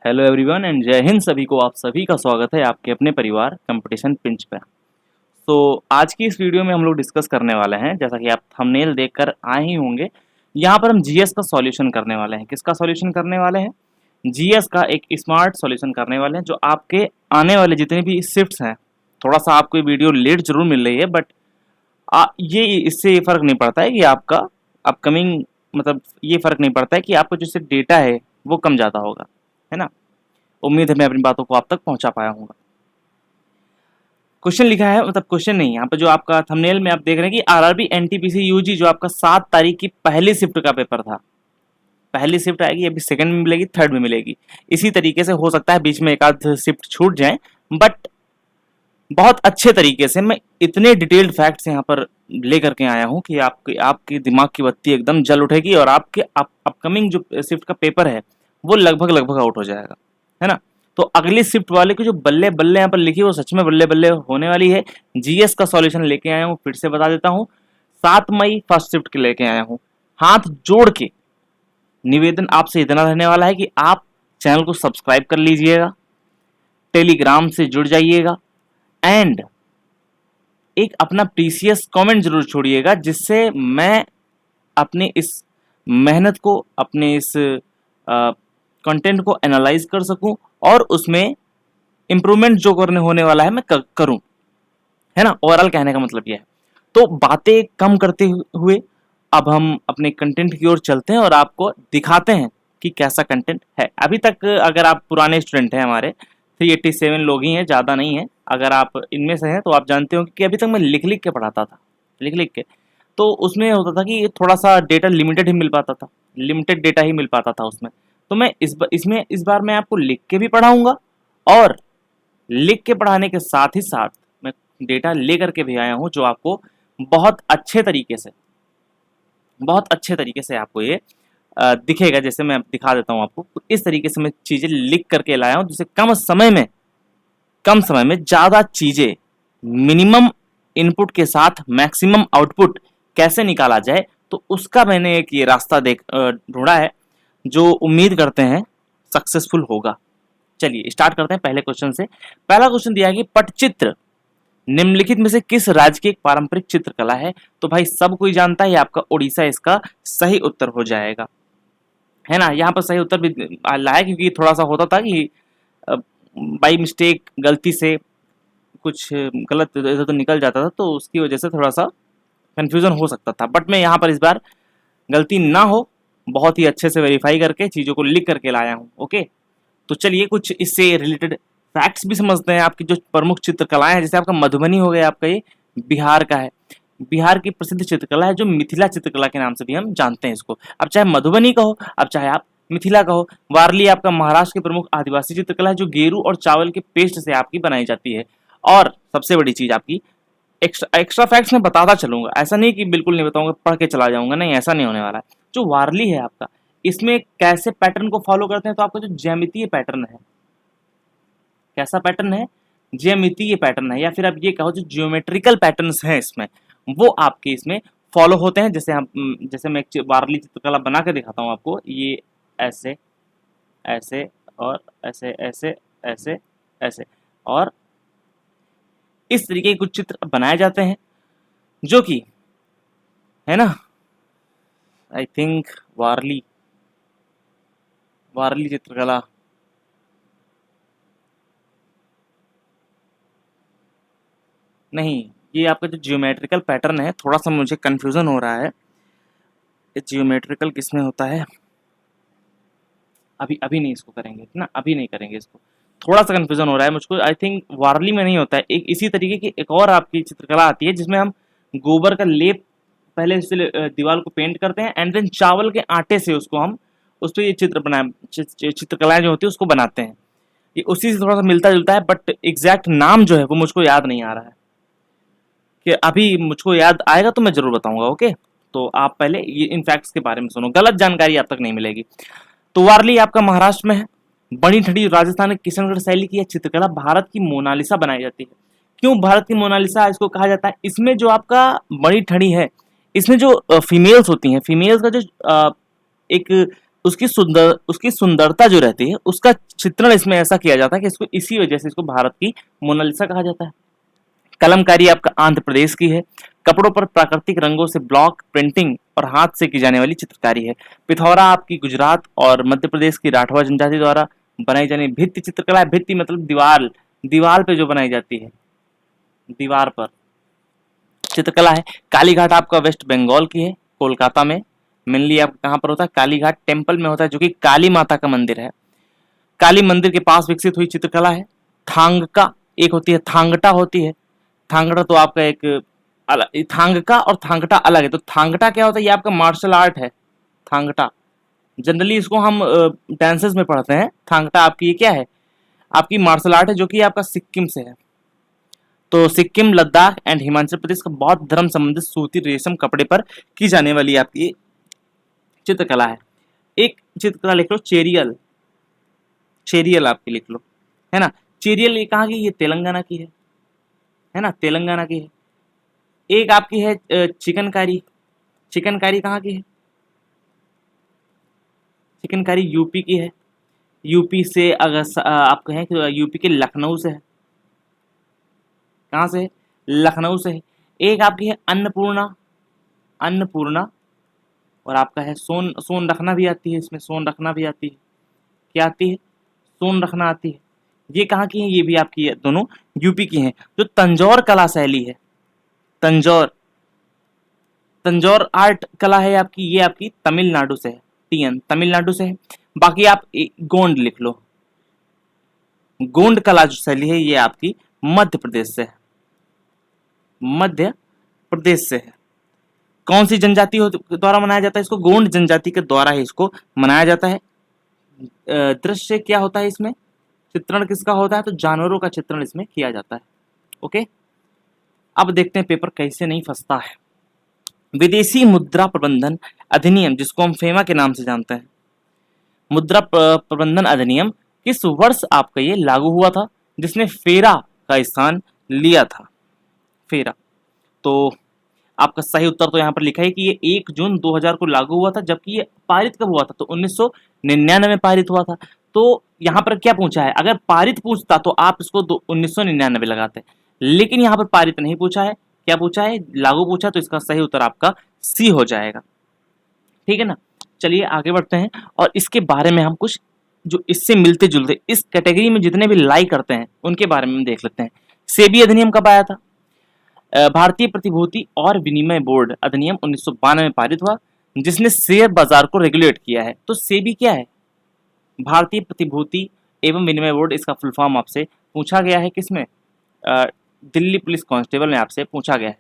Hello everyone and जय हिंद। सभी को आप सभी का स्वागत है आपके अपने परिवार कंपटीशन पिंच पे। आज की इस वीडियो में हम लोग डिस्कस करने वाले हैं, जैसा कि आप थंबनेल देखकर आए ही होंगे, यहाँ पर हम जीएस का सॉल्यूशन करने वाले हैं। किसका सॉल्यूशन करने वाले हैं? जीएस का एक स्मार्ट सॉल्यूशन करने वाले हैं, जो आपके आने वाले जितने भी शिफ्ट्स हैं। थोड़ा सा आपको ये वीडियो लेट जरूर मिल रही है, बट ये इससे ये फर्क नहीं पड़ता है कि आपका अपकमिंग, मतलब ये फर्क नहीं पड़ता है कि आपका जो डेटा है वो कम ज़्यादा होगा, है ना। उम्मीद है मैं अपनी बातों को आप तक पहुंचा पाया हूँ। क्वेश्चन लिखा है, मतलब क्वेश्चन नहीं, यहाँ पे जो आपका थंबनेल में आप देख रहे हैं कि आरआरबी एनटीपीसी यूजी जो आपका 7 तारीख की पहली शिफ्ट का पेपर था, पहली शिफ्ट आएगी, अभी सेकंड में मिलेगी, थर्ड में मिलेगी। इसी तरीके से हो सकता है बीच में एक आध शिफ्ट छूट जाए, बट बहुत अच्छे तरीके से मैं इतने डिटेल्ड फैक्ट्स यहाँ पर लेकर के आया हूँ कि आपके दिमाग की बत्ती एकदम जल उठेगी और आपके अपकमिंग जो शिफ्ट का पेपर है वो लगभग आउट हो जाएगा, है ना। तो अगली शिफ्ट वाले की जो बल्ले बल्ले यहाँ पर लिखी है वो सच में बल्ले बल्ले होने वाली है। जीएस का सॉल्यूशन लेके आया हूँ, फिर से बता देता हूँ, 7 मई फर्स्ट शिफ्ट के लेके आया हूँ। हाथ जोड़ के निवेदन आपसे इतना रहने वाला है कि आप चैनल को सब्सक्राइब कर लीजिएगा, टेलीग्राम से जुड़ जाइएगा एंड एक अपना प्रीसियस कमेंट जरूर छोड़िएगा, जिससे मैं अपने इस मेहनत को, अपने इस कंटेंट को एनालाइज कर सकूं और उसमें इंप्रूवमेंट जो करने होने वाला है मैं करूं, है ना। ओवरऑल कहने का मतलब यह है। तो बातें कम करते हुए अब हम अपने कंटेंट की ओर चलते हैं और आपको दिखाते हैं कि कैसा कंटेंट है। अभी तक अगर आप पुराने स्टूडेंट हैं, हमारे 387 लोग ही हैं, ज़्यादा नहीं है। अगर आप इनमें से हैं तो आप जानते हो कि अभी तक मैं लिख लिख के पढ़ाता था, लिख लिख के। तो उसमें होता था कि थोड़ा सा डेटा लिमिटेड ही मिल पाता था, लिमिटेड डेटा ही मिल पाता था उसमें। तो मैं इस बार मैं आपको लिख के भी पढ़ाऊंगा और लिख के पढ़ाने के साथ ही साथ मैं डेटा लेकर के भी आया हूं, जो आपको बहुत अच्छे तरीके से आपको ये दिखेगा। जैसे मैं दिखा देता हूं आपको, इस तरीके से मैं चीजें लिख करके लाया हूं, जिससे कम समय में ज्यादा चीजें मिनिमम इनपुट के साथ मैक्सिमम आउटपुट कैसे निकाला जाए, तो उसका मैंने एक ये रास्ता ढूंढा है, जो उम्मीद करते हैं सक्सेसफुल होगा। चलिए स्टार्ट करते हैं पहले क्वेश्चन से। पहला क्वेश्चन दिया है कि पटचित्र निम्नलिखित में से किस राज्य की एक पारंपरिक चित्रकला है? तो भाई सब कोई जानता है, आपका उड़ीसा इसका सही उत्तर हो जाएगा, है ना। यहाँ पर सही उत्तर भी लाया, क्योंकि थोड़ा सा होता था कि बाई मिस्टेक, गलती से कुछ गलत इधर तो निकल जाता था, तो उसकी वजह से थोड़ा सा कंफ्यूजन हो सकता था। बट मैं यहाँ पर इस बार गलती ना हो, बहुत ही अच्छे से वेरीफाई करके चीज़ों को लिख करके लाया हूँ। ओके, तो चलिए कुछ इससे रिलेटेड फैक्ट्स भी समझते हैं। आपकी जो प्रमुख चित्रकलाएं हैं, जैसे आपका मधुबनी हो गया, आपका ये बिहार का है। बिहार की प्रसिद्ध चित्रकला है जो मिथिला चित्रकला के नाम से भी हम जानते हैं इसको। अब चाहे मधुबनी कहो, अब चाहे आप मिथिला कहो। वारली आपका महाराष्ट्र की प्रमुख आदिवासी चित्रकला है, जो गेरू और चावल के पेस्ट से आपकी बनाई जाती है। और सबसे बड़ी चीज आपकी एक्स्ट्रा फैक्ट्स मैं बताता चलूंगा, ऐसा नहीं कि बिल्कुल नहीं बताऊंगा, पढ़ के चला जाऊंगा, नहीं, ऐसा नहीं होने वाला है। जो वारली है आपका, इसमें कैसे पैटर्न को फॉलो करते हैं? तो आपका जो ज्यामितीय पैटर्न है, कैसा पैटर्न है? ज्यामितीय पैटर्न है, या फिर आप ये कहो जो ज्योमेट्रिकल पैटर्न्स हैं इसमें, वो आपके इसमें फॉलो होते हैं। जैसे मैं एक वारली चित्रकला बना के दिखाता हूँ आपको। ये ऐसे ऐसे और ऐसे ऐसे ऐसे ऐसे और इस तरीके के कुछ चित्र बनाए जाते हैं, जो कि, है ना, आई थिंक वारली चित्रकला, नहीं, ये आपका जो जियोमेट्रिकल पैटर्न है, थोड़ा सा मुझे कंफ्यूजन हो रहा है, जियोमेट्रिकल किसमें होता है। अभी नहीं इसको करेंगे ना, अभी नहीं करेंगे इसको, थोड़ा सा कंफ्यूजन हो रहा है मुझको। आई थिंक वारली में नहीं होता है। एक इसी तरीके की एक और आपकी चित्रकला आती है, जिसमें हम गोबर का लेप पहले दीवार को पेंट करते हैं एंड देन चावल के आटे से उसको हम उस पर ये चित्रकलाएं जो होती है उसको बनाते हैं। ये उसी से थोड़ा सा मिलता जुलता है, बट एग्जैक्ट नाम जो है वो मुझको याद नहीं आ रहा है। कि अभी मुझको याद आएगा तो मैं जरूर बताऊंगा। ओके, तो आप पहले ये इन फैक्ट्स के बारे में सुनो, गलत जानकारी आप तक नहीं मिलेगी। तो वारली आपका महाराष्ट्र में है। बड़ी ठंडी राजस्थान के किशनगढ़ शैली की यह चित्रकला भारत की मोनालिसा बनाई जाती है। क्यों भारत की मोनालिसा इसको कहा जाता है? इसमें जो आपका बड़ी ठंडी है, इसमें जो फीमेल्स होती हैं, फीमेल्स का जो एक उसकी सुंदरता जो रहती है उसका चित्रण इसमें ऐसा किया जाता है कि इसको इसी वजह से इसको भारत की मोनालिसा कहा जाता है। कलमकारी आपका आंध्र प्रदेश की है। कपड़ों पर प्राकृतिक रंगों से ब्लॉक प्रिंटिंग और हाथ से की जाने वाली चित्रकारी है। पिथौरा आपकी गुजरात और मध्य प्रदेश की राठवा जनजाति द्वारा बनाई जाने भित्ति चित्रकला है। भित्ति मतलब दीवार, दीवार पे जो बनाई जाती है, दीवार पर चित्रकला है। कालीघाट आपका वेस्ट बंगाल की है, कोलकाता में। मेनली आप कहाँ पर होता है? कालीघाट टेम्पल में होता है, जो कि काली माता का मंदिर है। काली मंदिर के पास विकसित हुई चित्रकला है। थांगका एक होती है, थांगटा होती है। थांगटा तो आपका एक अलग, थांगका और थांगटा अलग है। तो थांगटा क्या होता है? ये आपका मार्शल आर्ट है, थांगटा। जनरली इसको हम डांसेस में पढ़ते हैं। थांगटा आपकी ये क्या है? आपकी मार्शल आर्ट है, जो कि आपका सिक्किम से है। तो सिक्किम, लद्दाख एंड हिमाचल प्रदेश का बौद्ध धर्म संबंधित सूती रेशम कपड़े पर की जाने वाली आपकी चित्रकला है। एक चित्रकला लिख लो, चेरियल। चेरियल आपकी लिख लो, है ना। चेरियल ये कहाँ की? ये तेलंगाना की है ना, तेलंगाना की है। एक आपकी है चिकनकारी। चिकनकारी कहाँ की है? चिकनकारी यूपी की है। यूपी से अगर आप कहें कि यूपी के लखनऊ से है। कहाँ से है? लखनऊ से है। एक आपकी है अन्नपूर्णा। अन्नपूर्णा। और आपका है सोन रखना भी आती है, इसमें सोन रखना भी आती है। क्या आती है? सोन रखना आती है। ये कहाँ की है? ये भी आपकी है, दोनों यूपी की हैं। जो तंजौर कला शैली है, तंजौर तंजौर आर्ट कला है आपकी, ये आपकी तमिलनाडु से है। टीएन तमिलनाडु से है। बाकी आप गोंड लिख लो। गोंड कला जो शैली है ये आपकी मध्य प्रदेश से है। मध्य प्रदेश से है। कौन सी जनजाति द्वारा मनाया जाता है इसको? गोंड जनजाति के द्वारा ही इसको मनाया जाता है। दृश्य क्या होता है इसमें? चित्रण किसका होता है? तो जानवरों का चित्रण इसमें किया जाता है। ओके, अब देखते हैं पेपर कैसे नहीं फंसता है। विदेशी मुद्रा प्रबंधन अधिनियम, जिसको हम फेमा के नाम से जानते हैं, मुद्रा प्रबंधन अधिनियम किस वर्ष आपका ये लागू हुआ था, जिसने फेरा का स्थान लिया था? फेरा। तो आपका सही उत्तर तो यहाँ पर लिखा है कि ये 1 जून 2000 को लागू हुआ था। जबकि ये पारित कब हुआ था? तो 1999 में पारित हुआ था। तो यहाँ पर क्या पूछा है? अगर पारित पूछता तो आप इसको 1999 लगाते, लेकिन यहाँ पर पारित नहीं पूछा है। क्या पूछा है? लागू पूछा। तो इसका सही उत्तर आपका सी हो जाएगा। ठीक है ना। चलिए आगे बढ़ते हैं और इसके बारे में हम कुछ जो इससे मिलते जुलते इस कैटेगरी में जितने भी लाई करते हैं उनके बारे में देख लेते हैं। सेबी अधिनियम कब आया था? भारतीय प्रतिभूति और विनिमय बोर्ड अधिनियम 1992 में पारित हुआ, जिसने शेयर बाजार को रेगुलेट किया है। तो सेबी क्या है? भारतीय प्रतिभूति एवं विनिमय बोर्ड। इसका फुल फॉर्म आपसे पूछा गया है किसमें? दिल्ली पुलिस कांस्टेबल में आपसे पूछा गया है।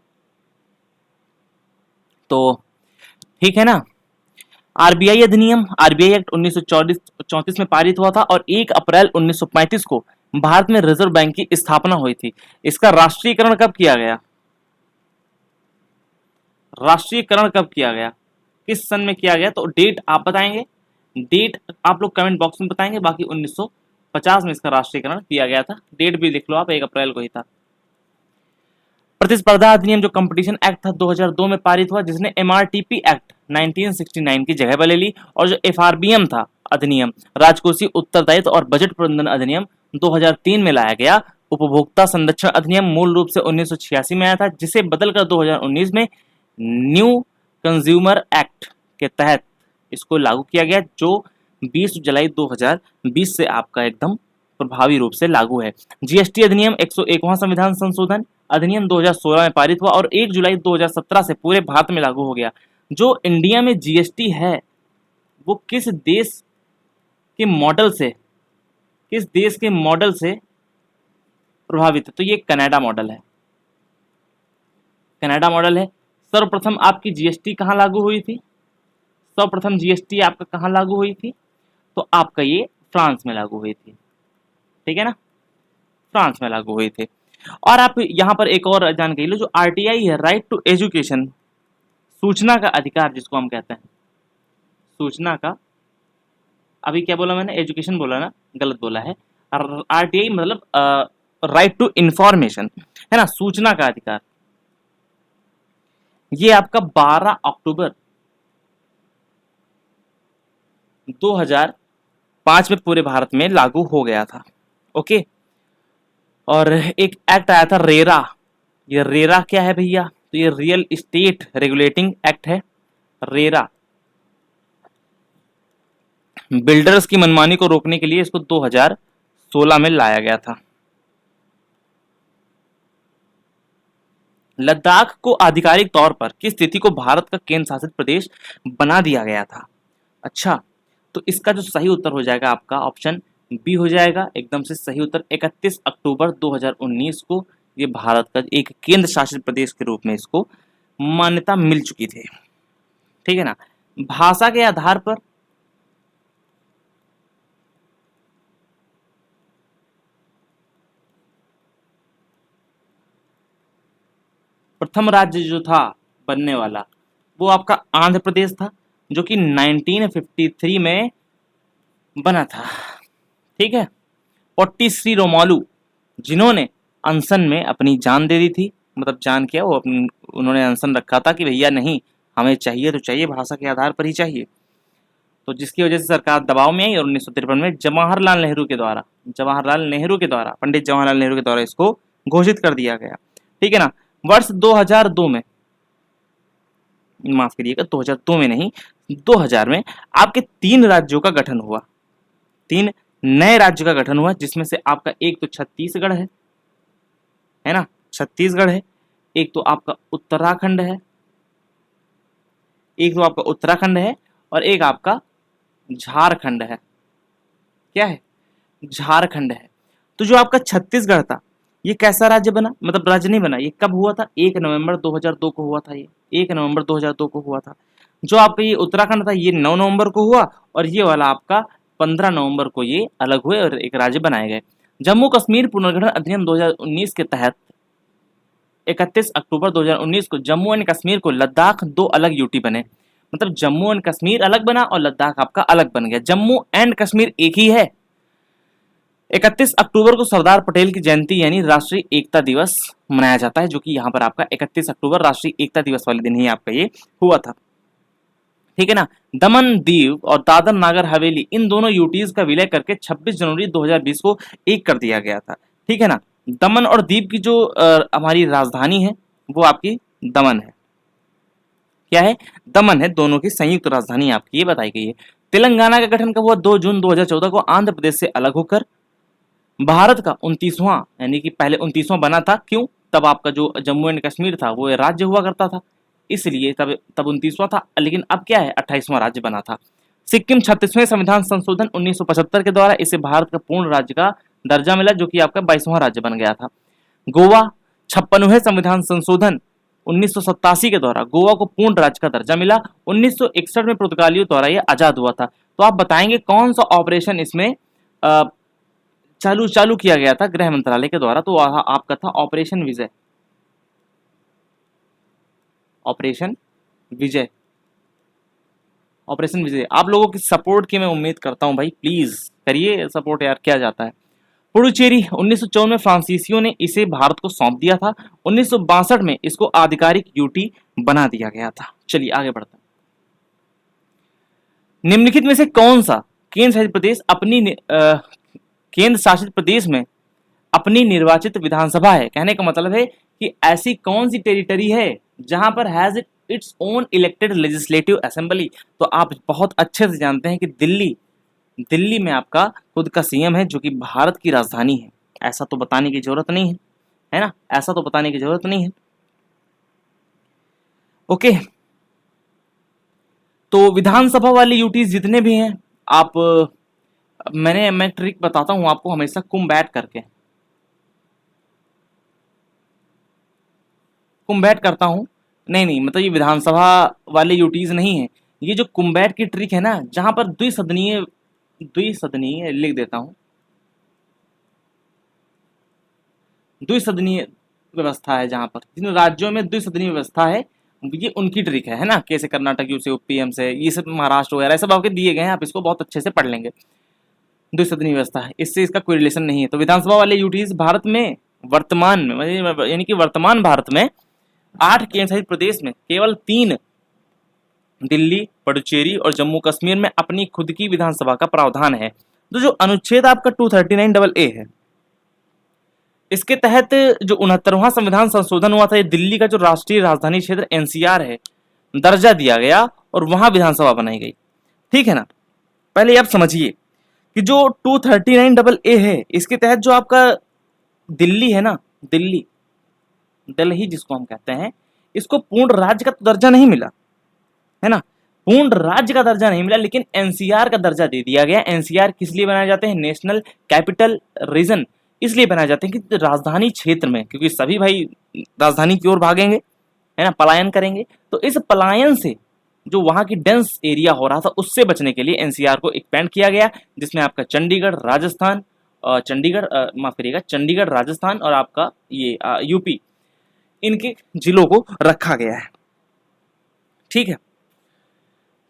तो ठीक है ना। आरबीआई अधिनियम, आरबीआई एक्ट 1934 में पारित हुआ था और 1 अप्रैल 1935 को भारत में रिजर्व बैंक की स्थापना हुई थी। इसका राष्ट्रीयकरण कब किया गया? राष्ट्रीयकरण कब किया गया? किस सन में किया गया? तो डेट आप बताएंगे, डेट आप लोग कमेंट बॉक्स में बताएंगे। बाकी 1950 में इसका राष्ट्रीयकरण किया गया था। डेट भी लिख लो आप, 1 अप्रैल को ही था। प्रतिस्पर्धा अधिनियम जो कंपटीशन एक्ट था 2002 में पारित हुआ, जिसने एमआरटीपी एक्ट 1969 की जगह पर ले ली। और जो एफआरबीएम था अधिनियम, राजकोषीय उत्तरदायित्व और बजट प्रबंधन अधिनियम 2003 में लाया गया। उपभोक्ता संरक्षण अधिनियम मूल रूप से 1986 में आया था, जिसे बदलकर 2019 में न्यू कंज्यूमर एक्ट के तहत इसको लागू किया गया, जो 20 जुलाई 2020 से आपका एकदम प्रभावी रूप से लागू है। जीएसटी अधिनियम 101वां संविधान संशोधन अधिनियम 2016 में पारित हुआ और 1 जुलाई 2017 से पूरे भारत में लागू हो गया। जो इंडिया में जीएसटी है वो किस देश के मॉडल से प्रभावित है? तो ये कनाडा मॉडल है। कनाडा मॉडल है। सर्वप्रथम आपकी जीएसटी कहाँ लागू हुई थी? सर्वप्रथम जीएसटी आपका कहाँ लागू हुई थी? तो आपका ये फ्रांस में लागू हुई थी। ठीक है ना, फ्रांस में लागू हुई थी। और आप यहाँ पर एक और जानकारी लो, जो आरटीआई है, राइट टू एजुकेशन, सूचना का अधिकार जिसको हम कहते हैं, सूचना का, अभी क्या बोला मैंने? एजुकेशन बोला ना, गलत बोला है। आरटीआई मतलब राइट टू इंफॉर्मेशन, है ना, सूचना का अधिकार। ये आपका 12 अक्टूबर 2005 में पूरे भारत में लागू हो गया था। ओके, और एक एक्ट आया था रेरा। ये रेरा क्या है भैया? तो ये रियल एस्टेट रेगुलेटिंग एक्ट है रेरा। बिल्डर्स की मनमानी को रोकने के लिए इसको 2016 में लाया गया था। लद्दाख को आधिकारिक तौर पर किस तिथि को भारत का केंद्र शासित प्रदेश बना दिया गया था? अच्छा, तो इसका जो सही उत्तर हो जाएगा आपका ऑप्शन बी हो जाएगा एकदम से सही उत्तर। 31 अक्टूबर 2019 को ये भारत का एक केंद्र शासित प्रदेश के रूप में इसको मान्यता मिल चुकी थी। ठीक है ना। भाषा के आधार पर प्रथम राज्य जो था बनने वाला वो आपका आंध्र प्रदेश था, जो कि 1953 में बना था। ठीक है। पोट्टी श्री रोमालू, जिन्होंने अनशन में अपनी जान दे दी थी, मतलब जान क्या, वो उन्होंने अनशन रखा था कि भैया नहीं, हमें चाहिए तो चाहिए, भाषा के आधार पर ही चाहिए। तो जिसकी वजह से सरकार दबाव में आई और 1953 में जवाहरलाल नेहरू के द्वारा पंडित जवाहरलाल नेहरू के द्वारा इसको घोषित कर दिया गया। ठीक है ना। वर्ष 2002 में, माफ करिएगा 2002 में नहीं, 2000 में आपके 3 राज्यों का गठन हुआ, 3 नए राज्य का गठन हुआ, जिसमें से आपका एक तो छत्तीसगढ़ है ना, छत्तीसगढ़ है, एक तो आपका उत्तराखंड है, और एक आपका झारखंड है। क्या है? झारखंड है। तो जो आपका छत्तीसगढ़ था, ये कैसा राज्य बना? मतलब राज्य नहीं बना, ये कब हुआ था? 1 नवंबर 2002 को हुआ था। ये 1 नवंबर 2002 को हुआ था। जो आपका ये उत्तराखंड था, ये 9 नवंबर को हुआ, और ये वाला आपका 15 नवंबर को ये अलग हुए और एक राज्य बनाए गए। जम्मू कश्मीर पुनर्गठन अधिनियम 2019 के तहत 31 अक्टूबर 2019 को जम्मू एंड कश्मीर को लद्दाख 2 अलग यूटी बने। मतलब जम्मू एंड कश्मीर अलग बना और लद्दाख आपका अलग बन गया। जम्मू एंड कश्मीर एक ही है। 31 अक्टूबर को सरदार पटेल की जयंती यानी राष्ट्रीय एकता दिवस मनाया जाता है, जो कि यहाँ पर आपका 31 अक्टूबर राष्ट्रीय एकता दिवस वाले दिन ही आपका ये हुआ था। ठीक है ना। दमन दीव और दादर नागर हवेली, इन दोनों यूटीज का विलय करके 26 जनवरी 2020 को एक कर दिया गया था। ठीक है ना। दमन और दीव की जो हमारी राजधानी है वो आपकी दमन है। क्या है? दमन है। दोनों की संयुक्त राजधानी आपकी ये बताई गई है। तेलंगाना का गठन कब हुआ? 2 जून 2014 को आंध्र प्रदेश से अलग होकर। भारत का 29वां, यानी कि पहले 29वां बना था। क्यों? तब आपका जो जम्मू एंड कश्मीर था वो राज्य हुआ करता था, इसलिए तब 29वां था, लेकिन अब क्या है, 28वां राज्य बना था। सिक्किम 36वें संविधान संशोधन 1975 के द्वारा इसे भारत का पूर्ण राज्य का दर्जा मिला, जो कि आपका 22वां राज्य बन गया था। गोवा 56वें संविधान संशोधन 1987 के द्वारा गोवा को पूर्ण राज्य का दर्जा मिला। 1961 में पुर्तगालियों द्वारा यह आजाद हुआ था। तो आप बताएंगे कौन सा ऑपरेशन इसमें चालू किया गया था गृह मंत्रालय के द्वारा? तो आपका था ऑपरेशन विजय। ऑपरेशन विजय। आप लोगों की सपोर्ट की मैं उम्मीद करता हूं भाई, प्लीज करिए सपोर्ट यार, क्या जाता है। पुडुचेरी 1954 में फ्रांसीसियों ने इसे भारत को सौंप दिया था। 1962 में इसको आधिकारिक यूटी बना दिया गया था। चलिए आगे बढ़ते हैं। निम्नलिखित में से कौन सा केंद्र शासित प्रदेश में अपनी निर्वाचित विधानसभा है? कहने का मतलब है कि ऐसी कौन सी टेरिटरी है जहां पर has its own elected legislative assembly. तो आप बहुत अच्छे से जानते हैं कि दिल्ली में आपका खुद का सीएम है, जो कि भारत की राजधानी है। ऐसा तो बताने की जरूरत नहीं है ना, ऐसा तो बताने की जरूरत नहीं है। ओके, तो विधानसभा वाले यूटीज जितने भी हैं, मैं ट्रिक बताता हूं आपको, हमेशा कुम्बैट करता हूं। नहीं, मतलब ये विधानसभा वाले यूटीज नहीं है, ये जो कुम्बैट की ट्रिक है ना, जहां पर द्विसदनीय लिख देता हूं, द्विसदनीय व्यवस्था है, जहां पर जिन राज्यों में द्विसदनीय व्यवस्था है, ये उनकी ट्रिक है ना। कैसे कर्नाटक यू से, उपीएम से, ये सब महाराष्ट्र वगैरह सब आपके दिए गए हैं, आप इसको बहुत अच्छे से पढ़ लेंगे। द्विसदनीय व्यवस्था है, इससे इसका कोई रिलेशन नहीं है। तो विधानसभा वाले यूटीज भारत में वर्तमान में 8 केंद्र शासित प्रदेश में केवल 3 दिल्ली, पुडुचेरी और जम्मू कश्मीर में अपनी खुद की विधानसभा का प्रावधान है। तो जो अनुच्छेद आपका 239 है, इसके तहत जो 69वां संविधान संशोधन हुआ था, ये दिल्ली का जो राष्ट्रीय राजधानी क्षेत्र एनसीआर है, दर्जा दिया गया और वहां विधानसभा बनाई गई। ठीक है ना। पहले आप समझिए कि जो 239 है, इसके तहत जो आपका दिल्ली है ना, दिल्ली जिसको हम कहते हैं, इसको पूर्ण राज्य का तो दर्जा नहीं मिला है ना, पूर्ण राज्य का दर्जा नहीं मिला, लेकिन एनसीआर का दर्जा दे दिया गया। एनसीआर किस लिए बनाए जाते हैं? नेशनल कैपिटल रीजन इसलिए बनाए जाते हैं कि राजधानी क्षेत्र में, क्योंकि सभी भाई राजधानी की ओर भागेंगे है ना, पलायन करेंगे, तो इस पलायन से जो वहां की डेंस एरिया हो रहा था, उससे बचने के लिए एनसीआर को एक्सपेंड किया गया, जिसमें आपका चंडीगढ़ राजस्थान, माफ करिएगा, चंडीगढ़ राजस्थान और आपका ये यूपी, इनके जिलों को रखा गया है। ठीक है।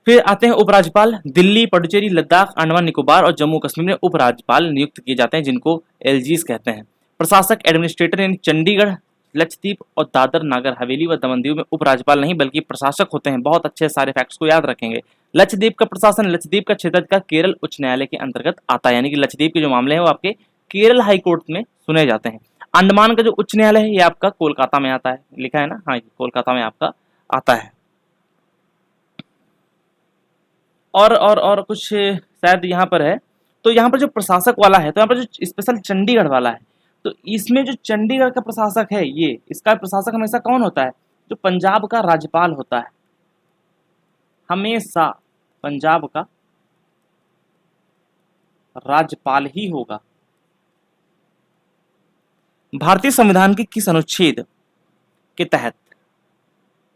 फिर आते हैं उपराज्यपाल। दिल्ली, पुडुचेरी, लद्दाख, अंडमान निकोबार और जम्मू कश्मीर में उपराज्यपाल नियुक्त किए जाते हैं, जिनको एलजीज कहते हैं। प्रशासक एडमिनिस्ट्रेटर यानी चंडीगढ़, लक्षद्वीप और दादर नागर हवेली व दमन दीव में उपराज्यपाल नहीं बल्कि प्रशासक होते हैं। बहुत अच्छे सारे फैक्ट्स को याद रखेंगे। लक्षद्वीप का प्रशासन लक्षद्वीप का क्षेत्र का केरल उच्च न्यायालय के अंतर्गत आता है, यानी कि लक्षद्वीप के जो मामले हैं वो आपके केरल हाईकोर्ट में सुने जाते हैं। अंडमान का जो उच्च न्यायालय है ये आपका कोलकाता में आता है, लिखा है ना, हाँ, कोलकाता में आपका आता है। और कुछ शायद यहाँ पर है, तो यहाँ पर जो प्रशासक वाला है, तो यहाँ पर जो स्पेशल चंडीगढ़ वाला है, तो इसमें जो चंडीगढ़ का प्रशासक है, ये इसका प्रशासक हमेशा कौन होता है? जो पंजाब का राज्यपाल होता है, हमेशा पंजाब का राज्यपाल ही होगा। भारतीय संविधान के किस अनुच्छेद के तहत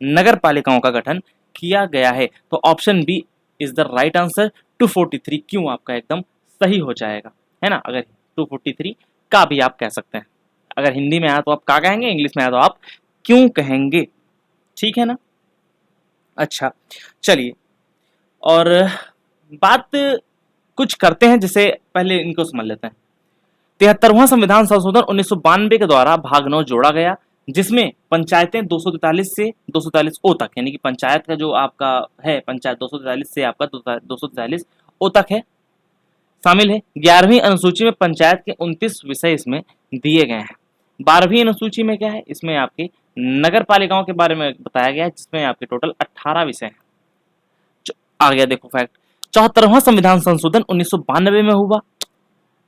नगर पालिकाओं का गठन किया गया है? तो option B is the right answer, 243 क्यों आपका एकदम सही हो जाएगा, है ना। अगर 243 का भी आप कह सकते हैं, अगर हिंदी में आया तो आप का कहेंगे, इंग्लिश में आया तो आप क्यों कहेंगे। ठीक है ना। अच्छा, चलिए, और बात कुछ करते हैं, जैसे पहले इनको समझ लेते हैं। 73वां संविधान संशोधन 1992 के द्वारा भाग 9 जोड़ा गया, जिसमें पंचायतें 243 से 243 ओ तक, यानी कि पंचायत का जो आपका है, पंचायत 243 से आपका 243 ओ तक है, शामिल है। 11वीं अनुसूची में पंचायत के 29 विषय इसमें दिए गए हैं। 12वीं अनुसूची में क्या है? इसमें आपकी नगर पालिकाओं के बारे में बताया गया है, जिसमें आपके टोटल 18 विषय हैं। आ गया देखो फैक्ट। 74वां संविधान संशोधन 1992 में हुआ,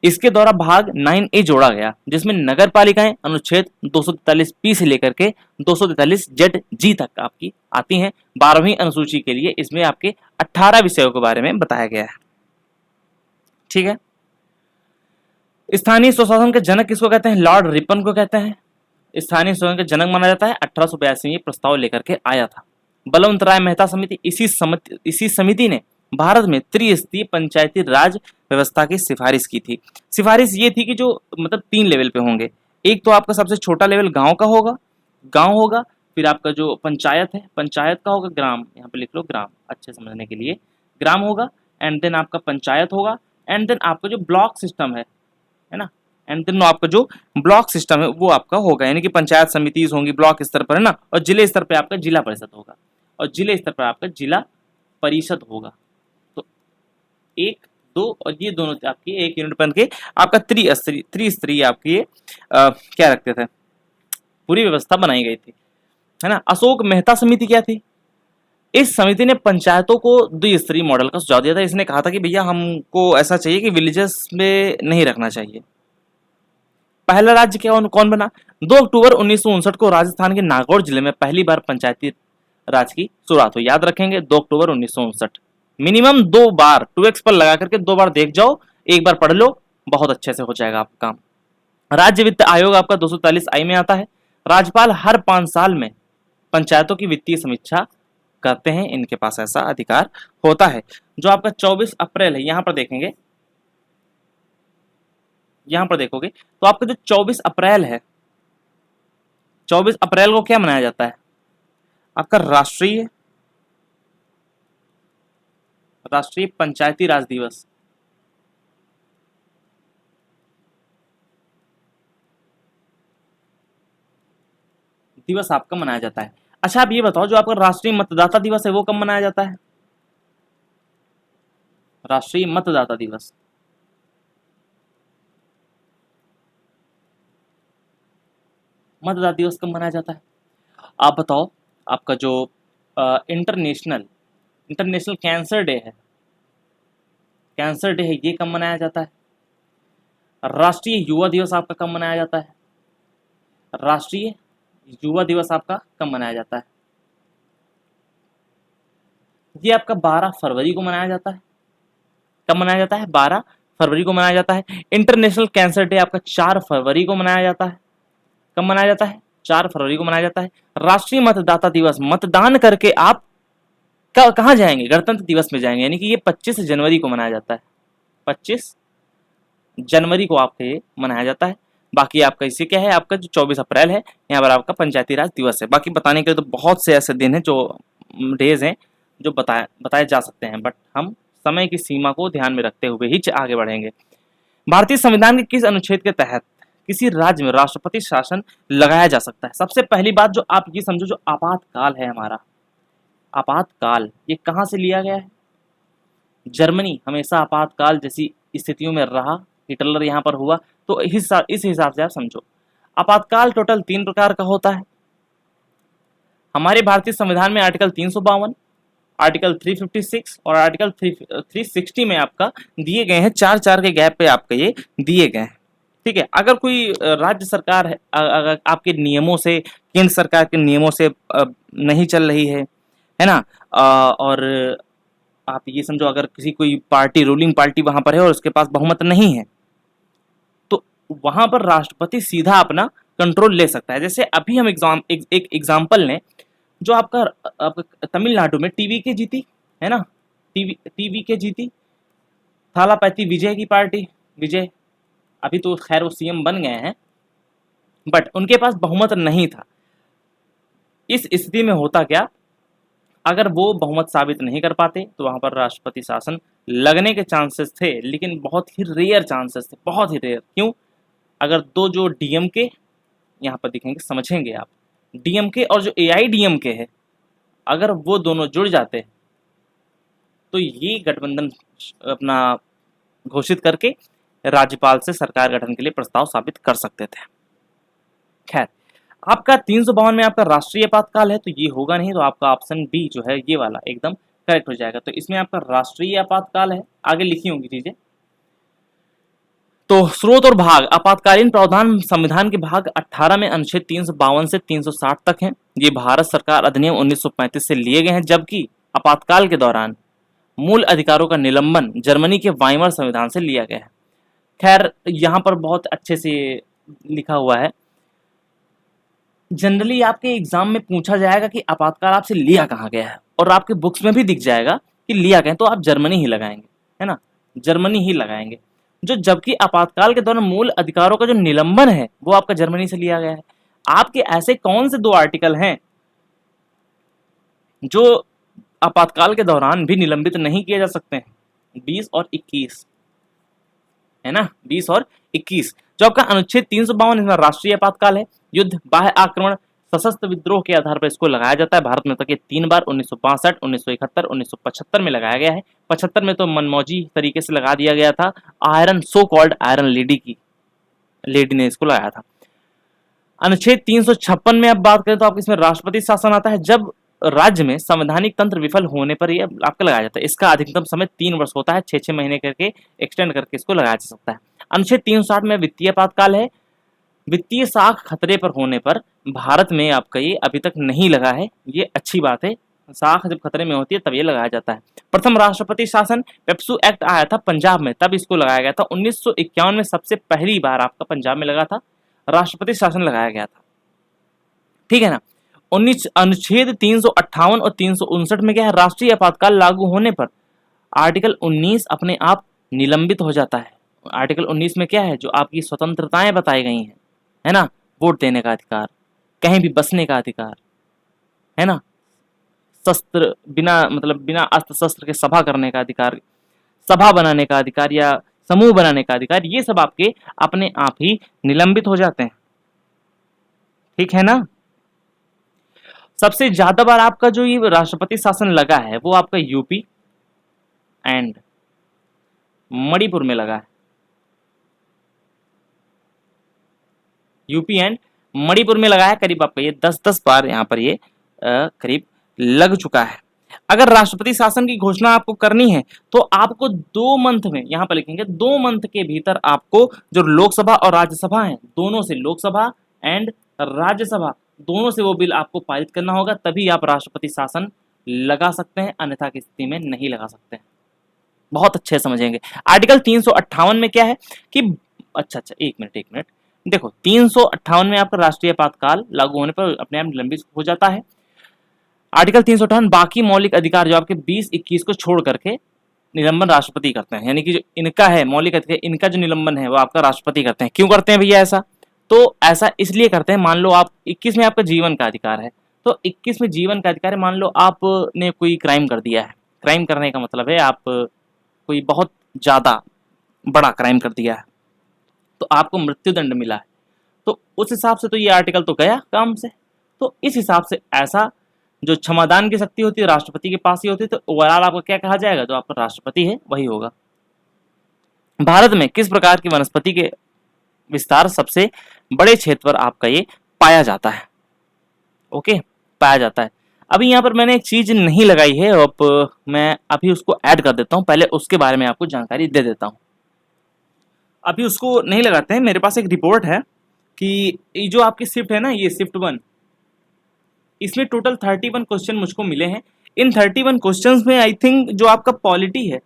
इसके द्वारा भाग 9A जोड़ा गया, जिसमें नगर पालिकाएं अनुच्छेद 243 से लेकर के 243 तक आपकी आती हैं। 12वीं अनुसूची के लिए इसमें आपके 18 विषयों के बारे में बताया गया है। ठीक है। स्थानीय स्वशासन के जनक किसको कहते हैं? लॉर्ड रिपन को कहते हैं। स्थानीय स्वशासन के जनक माना जाता है, 1882 में प्रस्ताव लेकर के आया था। बलवंत राय मेहता समिति, इसी समिति ने भारत में त्रिस्तरीय पंचायती राज व्यवस्था की सिफारिश की थी। सिफारिश ये थी कि जो मतलब 3 लेवल पे होंगे। एक तो आपका सबसे छोटा लेवल गांव का होगा, फिर आपका जो पंचायत है, पंचायत का होगा, ग्राम, यहाँ पे लिख लो ग्राम अच्छे समझने के लिए, ग्राम होगा, एंड देन आपका पंचायत होगा, एंड देन आपका जो ब्लॉक सिस्टम है ना, एंड देन आपका जो ब्लॉक सिस्टम है वो आपका होगा, यानी कि पंचायत समिति होंगी ब्लॉक स्तर पर, है ना, और जिले स्तर पर आपका जिला परिषद होगा, और जिले स्तर पर आपका जिला परिषद होगा। तो 1, 2 और ये दोनों आपकी एक यूनिट बन के आपका त्रिस्तरीय आपकी क्या रखते थे, पूरी व्यवस्था बनाई गई थी, है ना। अशोक मेहता समिति क्या थी? इस समिति ने पंचायतों को द्विस्तरीय मॉडल का सुझाव दिया था। इसने कहा था कि भैया हमको ऐसा चाहिए कि विलेजेस में नहीं रखना चाहिए। पहला राज्य क्या कौन बना? 2 अक्टूबर 1959 को राजस्थान के नागौर जिले में पहली बार पंचायती राज की शुरुआत हुई। याद रखेंगे 2 अक्टूबर 1959। मिनिमम 2 बार 2x पर लगा करके 2 बार देख जाओ, एक बार पढ़ लो, बहुत अच्छे से हो जाएगा आपका काम। राज्य वित्त आयोग आपका 243 आई में आता है। राज्यपाल हर 5 साल में पंचायतों की वित्तीय समीक्षा करते हैं, इनके पास ऐसा अधिकार होता है। जो आपका 24 अप्रैल है, यहां पर देखेंगे, यहां पर देखोगे तो आपका जो 24 अप्रैल है, 24 अप्रैल को क्या मनाया जाता है? आपका राष्ट्रीय पंचायती राज दिवस आपका मनाया जाता है। अच्छा आप ये बताओ, जो आपका राष्ट्रीय मतदाता दिवस है वो कब मनाया जाता है? राष्ट्रीय मतदाता दिवस, मतदाता दिवस कब मनाया जाता है? आप बताओ। आपका जो इंटरनेशनल इंटरनेशनल कैंसर डे है, कैंसर डे है, ये कब मनाया जाता है? राष्ट्रीय युवा दिवस आपका कब मनाया जाता है? राष्ट्रीय युवा दिवस आपका कब मनाया जाता है? ये आपका 12 फरवरी को मनाया जाता है। कब मनाया जाता है? 12 फरवरी को मनाया जाता है। इंटरनेशनल कैंसर डे आपका 4 फरवरी को मनाया जाता है। कब मनाया जाता है? 4 फरवरी को मनाया जाता है। राष्ट्रीय मतदाता दिवस, मतदान करके आप कहाँ जाएंगे? गणतंत्र दिवस में जाएंगे, यानी कि ये 25 जनवरी को मनाया जाता है। 25 जनवरी को आपका ये मनाया जाता है। बाकी आपका इसे क्या है, आपका जो 24 अप्रैल है, यहाँ पर आपका पंचायती राज दिवस है। बाकी बताने के लिए तो बहुत से ऐसे दिन हैं, जो डेज हैं, जो बताए जा सकते हैं, बट हम समय की सीमा को ध्यान में रखते हुए ही आगे बढ़ेंगे। भारतीय संविधान के किस अनुच्छेद के तहत किसी राज्य में राष्ट्रपति शासन लगाया जा सकता है? सबसे पहली बात जो आप ये समझो, जो आपातकाल है हमारा, आपातकाल ये कहाँ से लिया गया है? जर्मनी हमेशा आपातकाल जैसी स्थितियों में रहा, हिटलर यहाँ पर हुआ, तो इस हिसाब से आप समझो। आपातकाल टोटल 3 प्रकार का होता है। हमारे भारतीय संविधान में आर्टिकल 352, आर्टिकल 356 और आर्टिकल 360 में आपका दिए गए हैं, 4-4 के गैप पे आपका ये दिए गए हैं। ठीक है, अगर कोई राज्य सरकार है, अगर आपके नियमों से, केंद्र सरकार के नियमों से नहीं चल रही है ना, और आप ये समझो, अगर किसी कोई पार्टी, रूलिंग पार्टी वहां पर है और उसके पास बहुमत नहीं है, तो वहां पर राष्ट्रपति सीधा अपना कंट्रोल ले सकता है। जैसे अभी हम एक एग्जाम्पल लें, जो आपका तमिलनाडु में टीवी के जीती है ना, टीवी के जीती, थालापति विजय की पार्टी, विजय, अभी तो खैर वो सीएम बन गए हैं, बट उनके पास बहुमत नहीं था। इस स्थिति में होता क्या, अगर वो बहुमत साबित नहीं कर पाते तो वहां पर राष्ट्रपति शासन लगने के चांसेस थे, लेकिन बहुत ही रेयर चांसेस थे, बहुत ही रेयर। क्यों? अगर दो जो डीएमके यहाँ पर दिखेंगे, समझेंगे आप, डीएमके और जो एआईडीएमके है, अगर वो दोनों जुड़ जाते तो ये गठबंधन अपना घोषित करके राज्यपाल से सरकार गठन के लिए प्रस्ताव साबित कर सकते थे। खैर, आपका 352 में आपका राष्ट्रीय आपातकाल है, तो ये होगा नहीं, तो आपका ऑप्शन बी जो है ये वाला एकदम करेक्ट हो जाएगा। तो इसमें आपका राष्ट्रीय आपातकाल है, आगे लिखी होंगी चीजें। तो स्रोत और भाग, आपातकालीन प्रावधान संविधान के भाग 18 में अनुच्छेद 352 से 360 तक हैं। ये भारत सरकार अधिनियम 1935 से लिए गए हैं, जबकि आपातकाल के दौरान मूल अधिकारों का निलंबन जर्मनी के वाइमर संविधान से लिया गया है। खैर, यहाँ पर बहुत अच्छे से लिखा हुआ है। जनरली आपके एग्जाम में पूछा जाएगा कि आपातकाल आपसे लिया कहाँ गया है, और आपके बुक्स में भी दिख जाएगा कि लिया गया, तो आप जर्मनी ही लगाएंगे, है ना, जर्मनी ही लगाएंगे। जो जबकि आपातकाल के दौरान मूल अधिकारों का जो निलंबन है वो आपका जर्मनी से लिया गया है। आपके ऐसे कौन से 2 आर्टिकल हैं जो आपातकाल के दौरान भी निलंबित नहीं किए जा सकते हैं? 20 और 21, है ना, 20 और 21। जो आपका अनुच्छेद 352 इसमें राष्ट्रीय आपातकाल है। युद्ध, बाह्य आक्रमण, सशस्त्र विद्रोह के आधार पर इसको लगाया जाता है। भारत में तक ये 3 बार 1962, 1971, 1975 में लगाया गया है। 75 में तो मनमौजी तरीके से लगा दिया गया था, iron, so called iron lady ने इसको लगाया था। अनुच्छेद 356 में अब बात करें तो आपको इसमें राष्ट्रपति शासन आता है, जब राज्य में संवैधानिक तंत्र विफल होने पर ये आपका लगाया जाता है। इसका अधिकतम समय 3 वर्ष होता है, 6-6 महीने करके एक्सटेंड करके इसको लगाया जा सकता है। अनुच्छेद 360 में वित्तीय आपातकाल है। वित्तीय साख खतरे पर होने पर भारत में आपका ये अभी तक नहीं लगा है, ये अच्छी बात है। साख जब खतरे में होती है तब ये लगाया जाता है। प्रथम राष्ट्रपति शासन, पेप्सू एक्ट आया था पंजाब में, तब इसको लगाया गया था। 1951 में सबसे पहली बार आपका पंजाब में लगा था, राष्ट्रपति शासन लगाया गया था। ठीक है ना। अनुच्छेद 358 और 359 में क्या है, राष्ट्रीय आपातकाल लागू होने पर आर्टिकल 19 अपने आप निलंबित हो जाता है। आर्टिकल 19 में क्या है, जो आपकी स्वतंत्रताएं बताई गई हैं, है ना, वोट देने का अधिकार, कहीं भी बसने का अधिकार, है ना, शस्त्र बिना अस्त्र शस्त्र के सभा करने का अधिकार, सभा बनाने का अधिकार या समूह बनाने का अधिकार, ये सब आपके अपने आप ही निलंबित हो जाते हैं। ठीक है ना। सबसे ज्यादा बार आपका जो ये राष्ट्रपति शासन लगा है वो आपका यूपी एंड मणिपुर में लगा है। यूपी एंड मणिपुर में लगा है। करीब आपका ये 10-10 बार यहाँ पर ये करीब लग चुका है। अगर राष्ट्रपति शासन की घोषणा आपको करनी है तो आपको 2 मंथ में, यहां पर लिखेंगे 2 मंथ के भीतर आपको जो लोकसभा और राज्यसभा है दोनों से, लोकसभा एंड राज्यसभा दोनों से वो बिल आपको पारित करना होगा, तभी आप राष्ट्रपति शासन लगा सकते हैं, अन्यथा की स्थिति में नहीं लगा सकते हैं। बहुत अच्छे समझेंगे। आर्टिकल 358 में क्या है कि अच्छा एक मिनट देखो, 358 में आपका राष्ट्रीय आपातकाल लागू होने पर अपने आप निलंबित हो जाता है। आर्टिकल 358 बाकी मौलिक अधिकार जो आपके 20-21 को छोड़ करके निलंबन राष्ट्रपति करते हैं, यानी कि जो इनका है मौलिक अधिकार, इनका जो निलंबन है वो आपका राष्ट्रपति करते हैं। क्यों करते हैं भैया ऐसा? तो ऐसा इसलिए करते हैं, मान लो आप 21 में आपका जीवन का अधिकार है, तो 21 में जीवन का अधिकार है, मान लो आपने कोई क्राइम कर दिया है। क्राइम करने का मतलब है आप कोई बहुत ज्यादा बड़ा क्राइम कर दिया है तो आपको मृत्युदंड मिला है, तो उस हिसाब से तो ये आर्टिकल तो गया काम से। तो इस हिसाब से ऐसा जो क्षमादान की शक्ति होती है राष्ट्रपति के पास ही होती है, तो ओवरऑल आपको क्या कहा जाएगा, जो आपका राष्ट्रपति है वही होगा। भारत में किस प्रकार की वनस्पति के विस्तार सबसे बड़े क्षेत्र पर आपका ये पाया जाता है? ओके, पाया जाता है। अभी यहाँ पर मैंने एक चीज नहीं लगाई है, अब मैं अभी उसको ऐड कर देता हूँ, पहले उसके बारे में आपको जानकारी दे देता हूँ। अभी उसको नहीं लगाते हैं, मेरे पास एक रिपोर्ट है कि ये जो आपकी शिफ्ट है ना, ये शिफ्ट 1, इसमें टोटल 31 क्वेश्चन मुझको मिले हैं। इन 31 क्वेश्चंस में आई थिंक जो आपका पॉलिटी है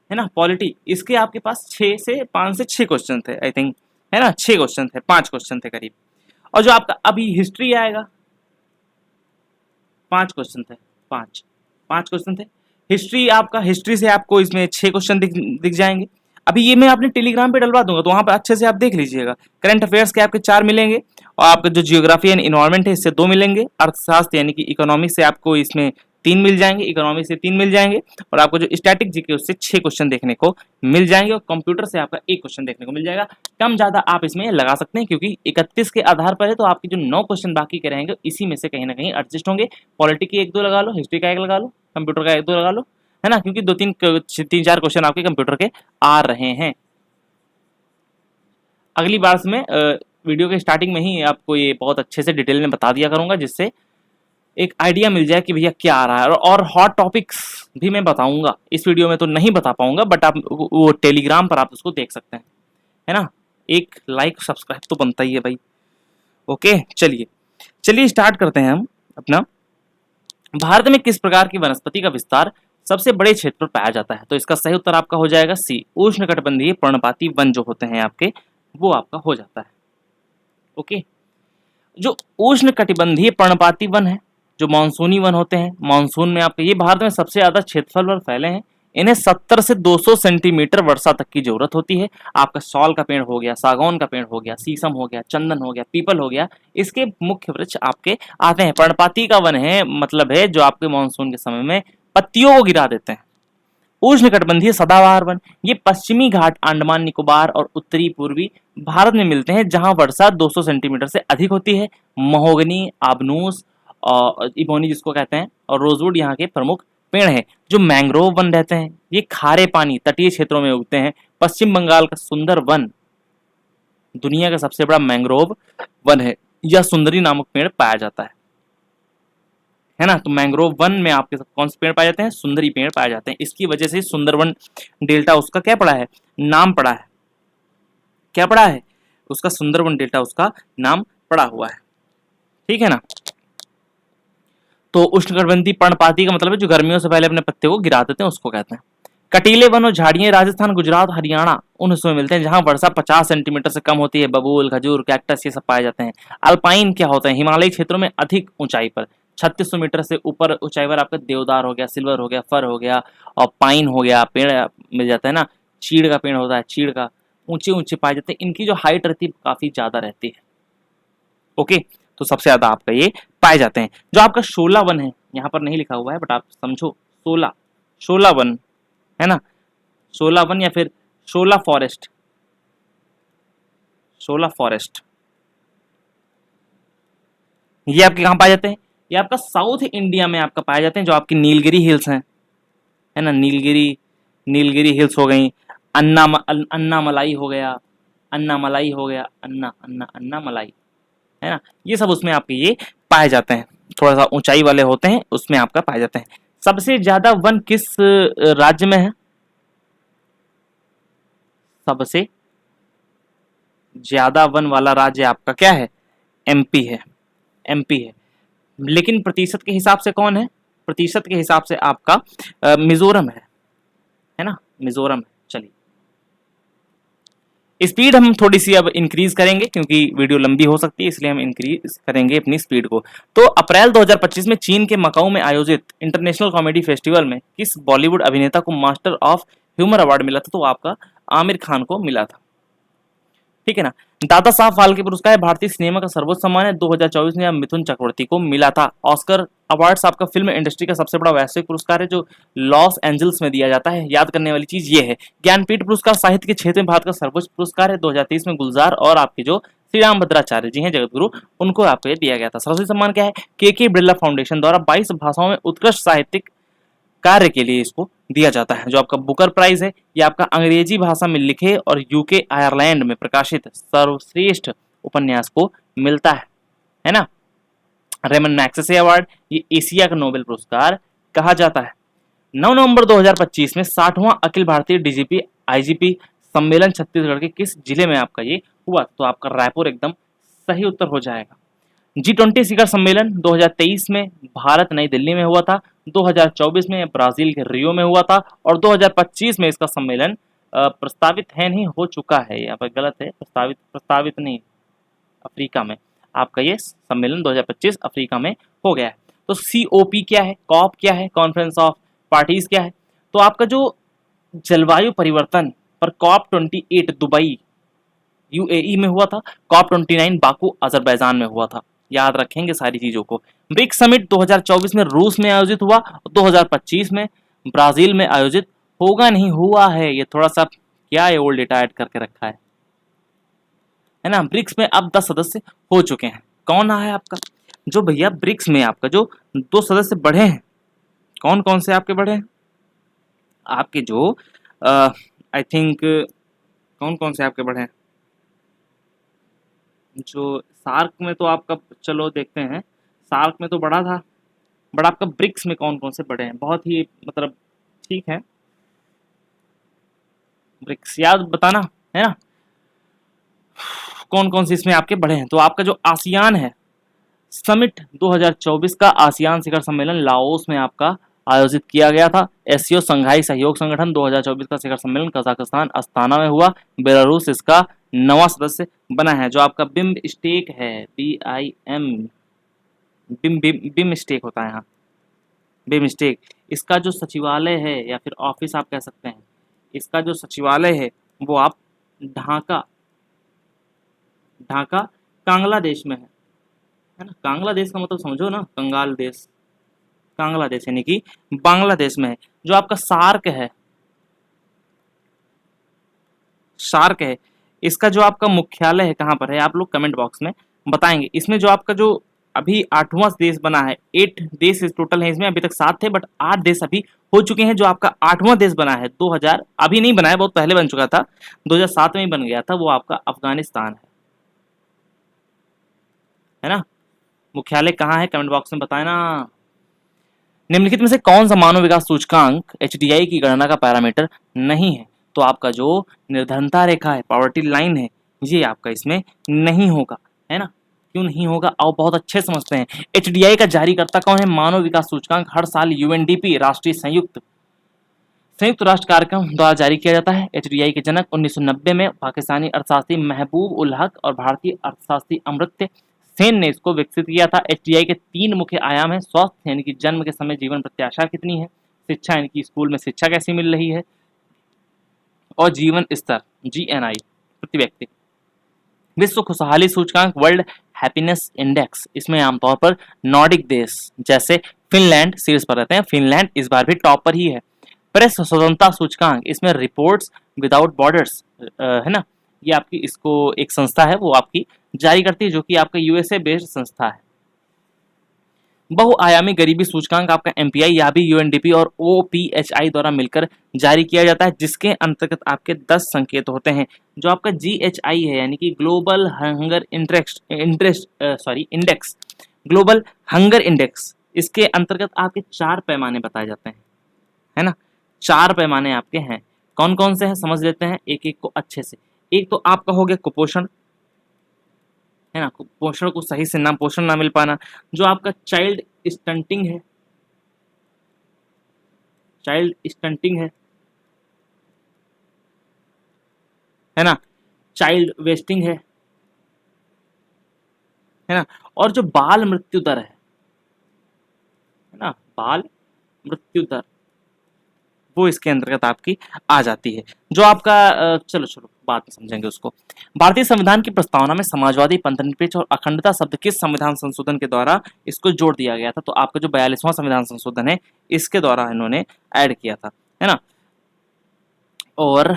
ना, पॉलिटी, इसके आपके पास 5 से 6 क्वेश्चन थे आई थिंक, है ना, 6 क्वेश्चन थे, 5 क्वेश्चन थे करीब। और जो आपका अभी हिस्ट्री आएगा 5 क्वेश्चन थे, 5 क्वेश्चन थे हिस्ट्री। आपका हिस्ट्री से आपको इसमें 6 क्वेश्चन दिख जाएंगे। अभी ये मैं अपने टेलीग्राम पे डलवा दूंगा, तो वहां पर अच्छे से आप देख लीजिएगा। करंट अफेयर्स के आपके 4 मिलेंगे, और आपका जो जियोग्राफी एंड इन्वायरमेंट है इससे 2 मिलेंगे। अर्थशास्त्र यानी कि इकोनॉमिक्स से आपको इसमें 3 मिल जाएंगे, इकोनॉमिक्स से 3 मिल जाएंगे, और आपको जो स्टैटिक जीके उससे 6 क्वेश्चन देखने को मिल जाएंगे, और कंप्यूटर से आपका 1 क्वेश्चन देखने को मिल जाएगा। कम ज्यादा आप इसमें लगा सकते हैं, क्योंकि 31 के आधार पर है, तो आपके जो 9 क्वेश्चन बाकी के रहेंगे इसी में से कहीं ना कहीं एडजस्ट होंगे। पॉलिटी की 1-2 लगा लो, हिस्ट्री का 1 लगा लो, कंप्यूटर का 1-2 लगा लो, है ना, क्योंकि 3-4 क्वेश्चन आपके कंप्यूटर के आ रहे हैं। अगली बार से मैं वीडियो के स्टार्टिंग में ही आपको ये बहुत अच्छे से डिटेल में बता दिया करूंगा, जिससे एक आइडिया मिल जाए कि भैया क्या आ रहा है। और हॉट टॉपिक्स भी मैं बताऊंगा, इस वीडियो में तो नहीं बता पाऊंगा, बट आप वो टेलीग्राम पर आप उसको देख सकते हैं, है ना। एक लाइक सब्सक्राइब तो बनता ही है भाई। ओके, चलिए स्टार्ट करते हैं हम अपना। भारत में किस प्रकार की वनस्पति का विस्तार सबसे बड़े क्षेत्र पर पाया जाता है? तो इसका सही उत्तर आपका हो जाएगा सी, उष्णकटिबंधीय पर्णपाती वन जो होते हैं आपके, वो आपका हो जाता है। ओके, जो उष्णकटिबंधीय पर्णपाती वन है, जो मानसूनी वन होते हैं, मानसून में आपके ये भारत में सबसे ज्यादा क्षेत्रफल पर फैले हैं। इन्हें 70 से 200 सेंटीमीटर वर्षा तक की जरूरत होती है। आपका सौल का पेड़ हो गया, सागौन का पेड़ हो गया, शीशम हो गया, चंदन हो गया, पीपल हो गया, इसके मुख्य वृक्ष आपके आते हैं। पर्णपाती का वन है, मतलब है जो आपके मानसून के समय में पत्तियों को गिरा देते हैं। उष्णकटिबंधीय सदाबहार वन, ये पश्चिमी घाट, अंडमान निकोबार और उत्तरी पूर्वी भारत में मिलते हैं, जहां वर्षा 200 सेंटीमीटर से अधिक होती है। महोगनी, आबनूस और इबोनी जिसको कहते हैं, और रोजवुड यहाँ के प्रमुख पेड़ हैं। जो मैंग्रोव वन रहते हैं, ये खारे पानी तटीय क्षेत्रों में उगते हैं। पश्चिम बंगाल का सुंदर वन दुनिया का सबसे बड़ा मैंग्रोव वन है, यह सुंदरी नामक पेड़ पाया जाता है ना। तो मैंग्रोव वन में आपके कौन से पेड़ पाए जाते हैं? सुंदरी पेड़ पाए जाते हैं। इसकी वजह से सुंदरवन डेल्टा उसका क्या पड़ा है? नाम पड़ा है। क्या पड़ा है? उसका सुंदरवन डेल्टा उसका नाम पड़ा हुआ है, ठीक है ना। तो उष्णकटिबंधीय पर्णपाती का मतलब है जो गर्मियों से पहले अपने पत्ते को गिरा देते हैं, उसको कहते हैं। कटीले वन और झाड़ियां राजस्थान, गुजरात, हरियाणा उन हिस्सों में मिलते हैं जहां वर्षा 50 सेंटीमीटर से कम होती है। बबूल, खजूर, कैक्टस ये सब पाए जाते हैं। अल्पाइन क्या होते हैं? हिमालयी क्षेत्रों में अधिक ऊंचाई पर 3600 मीटर से ऊपर ऊंचाई पर आपका देवदार हो गया, सिल्वर हो गया, फर हो गया, और पाइन हो गया, पेड़ मिल जाता है ना। चीड़ का पेड़ होता है, चीड़ का ऊंचे ऊंचे पाए जाते हैं। इनकी जो हाइट रहती है काफी ज्यादा रहती है। ओके, तो सबसे ज्यादा आपका ये पाए जाते हैं। जो आपका शोला वन है, यहाँ पर नहीं लिखा हुआ है बट आप समझो, शोला वन है ना, शोला वन या फिर शोला फॉरेस्ट, ये आपके कहाँ पाए जाते हैं? ये आपका साउथ इंडिया में आपका पाए जाते हैं, जो आपकी नीलगिरी हिल्स हैं, है ना, नीलगिरी हिल्स हो गई, अन्नामलाई हो गया, अन्नामलाई हो गया, अन्नामलाई, है ना, ये सब उसमें आपके ये पाए जाते हैं, थोड़ा सा ऊंचाई वाले होते हैं, उसमें आपका पाए जाते हैं। सबसे ज्यादा वन किस राज्य में है? सबसे ज्यादा वन वाला राज्य आपका क्या है? एमपी है, एमपी है। लेकिन प्रतिशत के हिसाब से कौन है? प्रतिशत के हिसाब से आपका मिजोरम है ना, मिजोरम है। चलिए, स्पीड हम थोड़ी सी अब इंक्रीज करेंगे क्योंकि वीडियो लंबी हो सकती है, इसलिए हम इंक्रीज करेंगे अपनी स्पीड को। तो अप्रैल 2025 में चीन के मकाऊ में आयोजित इंटरनेशनल कॉमेडी फेस्टिवल में किस बॉलीवुड अभिनेता को मास्टर ऑफ ह्यूमर अवार्ड मिला था? तो आपका आमिर खान को मिला था, ठीक है ना। दादा साहब फाल्के पुरस्कार भारतीय सिनेमा का सर्वोच्च सम्मान है, 2024 में मिथुन चक्रवर्ती को मिला था। ऑस्कर अवार्ड्स आपका फिल्म इंडस्ट्री का सबसे बड़ा वैश्विक पुरस्कार है, जो लॉस एंजल्स में दिया जाता है। याद करने वाली चीज ये है। ज्ञानपीठ पुरस्कार साहित्य के क्षेत्र में भारत का सर्वोच्च पुरस्कार है, 2023 में गुलजार और आपके जो श्री राम भद्राचार्य जी हैं जगतगुरु, उनको आपको ये दिया गया था। सरस्वती सम्मान क्या है? के बिरला फाउंडेशन द्वारा 22 भाषाओं में उत्कृष्ट साहित्यिक कार्य के लिए इसको दिया जाता है। जो आपका बुकर प्राइज है, ये आपका अंग्रेजी भाषा में लिखे और यूके आयरलैंड में प्रकाशित सर्वश्रेष्ठ उपन्यास को मिलता है ना। रेमन मैग्सेसे अवार्ड, ये एशिया का नोबेल पुरस्कार कहा जाता है। 9 नवंबर 2025 में 60वां अखिल भारतीय डीजीपी आईजीपी सम्मेलन छत्तीसगढ़ के किस जिले में आपका ये हुआ? तो आपका रायपुर एकदम सही उत्तर हो जाएगा। G20 शिखर सम्मेलन 2023 में भारत नई दिल्ली में हुआ था, 2024 में ब्राजील के रियो में हुआ था, और 2025 में इसका सम्मेलन प्रस्तावित है, नहीं हो चुका है, यहाँ पर गलत है, प्रस्तावित नहीं, अफ्रीका में आपका ये सम्मेलन 2025 अफ्रीका में हो गया है। तो COP क्या है? कॉप क्या है? कॉन्फ्रेंस ऑफ पार्टीज क्या है? तो आपका जो जलवायु परिवर्तन पर COP28 दुबई UAE में हुआ था, COP29 बाकू अजरबैजान में हुआ था। याद रखेंगे सारी चीजों को। ब्रिक्स समिट 2024 में रूस में आयोजित हुआ, 2025 में ब्राजील में आयोजित होगा, नहीं हुआ है, ये थोड़ा सा क्या है, ओल्ड डेटा ऐड करके रखा है ना। ब्रिक्स में अब 10 सदस्य हो चुके हैं। कौन है आपका जो भैया ब्रिक्स में आपका जो 2 सदस्य बढ़े हैं? कौन कौन से आपके बढ़े हैं? आपके जो आई थिंक कौन कौन से आपके बढ़े हैं? जो सार्क में तो आपका, चलो देखते हैं, सार्क में तो बड़ा था, बट आपका ब्रिक्स में कौन कौन से बड़े हैं? बहुत ही मतलब ठीक है, ब्रिक्स याद बताना है ना, कौन कौन से इसमें आपके बड़े हैं। तो आपका जो आसियान है समिट 2024 का आसियान शिखर सम्मेलन लाओस में आपका आयोजित किया गया था। एससीओ संघाई सहयोग संगठन 2024 का शिखर सम्मेलन कजाकिस्तान अस्ताना में हुआ। बेलारूस इसका 9वां सदस्य बना है। जो आपका बिम्ब स्टेक है, BIM, बिम स्टेक होता है, यहाँ बिम स्टेक, इसका जो सचिवालय है या फिर ऑफिस आप कह सकते हैं, इसका जो सचिवालय है वो आप ढाका कांगला देश में है ना। कांगला देश का मतलब समझो ना, कंगाल देश, कांगला देश यानी कि बांग्लादेश में है। जो आपका सार्क है, इसका जो आपका मुख्यालय है कहाँ पर है, आप लोग कमेंट बॉक्स में बताएंगे। इसमें जो आपका जो अभी 8वां देश बना है, 8 देश टोटल है इसमें, अभी तक 7 थे बट 8 देश अभी हो चुके हैं। जो आपका 8वां देश बना है 2000, अभी नहीं बना है, बहुत पहले बन चुका था, 2007 में ही बन गया था, वो आपका अफगानिस्तान है ना। मुख्यालय कहाँ है कमेंट बॉक्स में बताएं ना। निम्नलिखित में से कौन सा मानव विकास सूचकांक HDI की गणना का पैरामीटर नहीं है? तो आपका जो निर्धनता रेखा है, पॉवर्टी लाइन है, ये आपका इसमें नहीं होगा, है ना। क्यों नहीं होगा? आओ बहुत अच्छे समझते हैं। HDI का जारीकर्ता कौन है? मानव विकास सूचकांक हर साल UNDP राष्ट्रीय संयुक्त राष्ट्र कार्यक्रम द्वारा जारी किया जाता है। HDI के जनक 1990 में पाकिस्तानी अर्थशास्त्री महबूब उल हक और भारतीय अर्थशास्त्री अमर्त्य सेन ने इसको विकसित किया था। HDI के 3 मुख्य आयाम है। स्वास्थ्य यानी कि जन्म के समय जीवन प्रत्याशा कितनी है, शिक्षा यानी कि स्कूल में शिक्षा कैसी मिल रही है, और जीवन स्तर GNI प्रति व्यक्ति। विश्व खुशहाली सूचकांक वर्ल्ड हैप्पीनेस इंडेक्स, इसमें आमतौर पर नॉर्डिक देश जैसे फिनलैंड शीर्ष पर रहते हैं। फिनलैंड इस बार भी टॉप पर ही है। प्रेस स्वतंत्रता सूचकांक, इसमें रिपोर्ट्स विदाउट बॉर्डर्स है ना, ये आपकी इसको एक संस्था है वो आपकी जारी करती है, जो कि आपका USA बेस्ड संस्था है। बहुआयामी गरीबी सूचकांक आपका एमपीआई या भी यूएनडीपी और ओपीएचआई द्वारा मिलकर जारी किया जाता है, जिसके अंतर्गत आपके 10 संकेत होते हैं। जो आपका जीएचआई है यानी कि global hunger index, global hunger index, इसके अंतर्गत आपके 4 पैमाने बताए जाते हैं, है ना। 4 पैमाने आपके हैं, कौन कौन से हैं समझ लेते हैं एक एक को अच्छे से। एक तो आपका हो गया कुपोषण, है ना, पोषण को सही से ना पोषण ना मिल पाना। जो आपका चाइल्ड स्टंटिंग है, चाइल्ड स्टंटिंग है ना, चाइल्ड वेस्टिंग है ना, और जो बाल मृत्यु दर है ना, बाल मृत्यु दर, वो इसके अंतर्गत आपकी आ जाती है। जो आपका चलो चलो बाद में समझेंगे उसको। भारतीय संविधान की प्रस्तावना में समाजवादी, पंथनिरपेक्ष और अखंडता शब्द किस संविधान संशोधन के द्वारा इसको जोड़ दिया गया था? तो आपका जो 42वां संविधान संशोधन है, इसके द्वारा इन्होंने ऐड किया था, है ना। और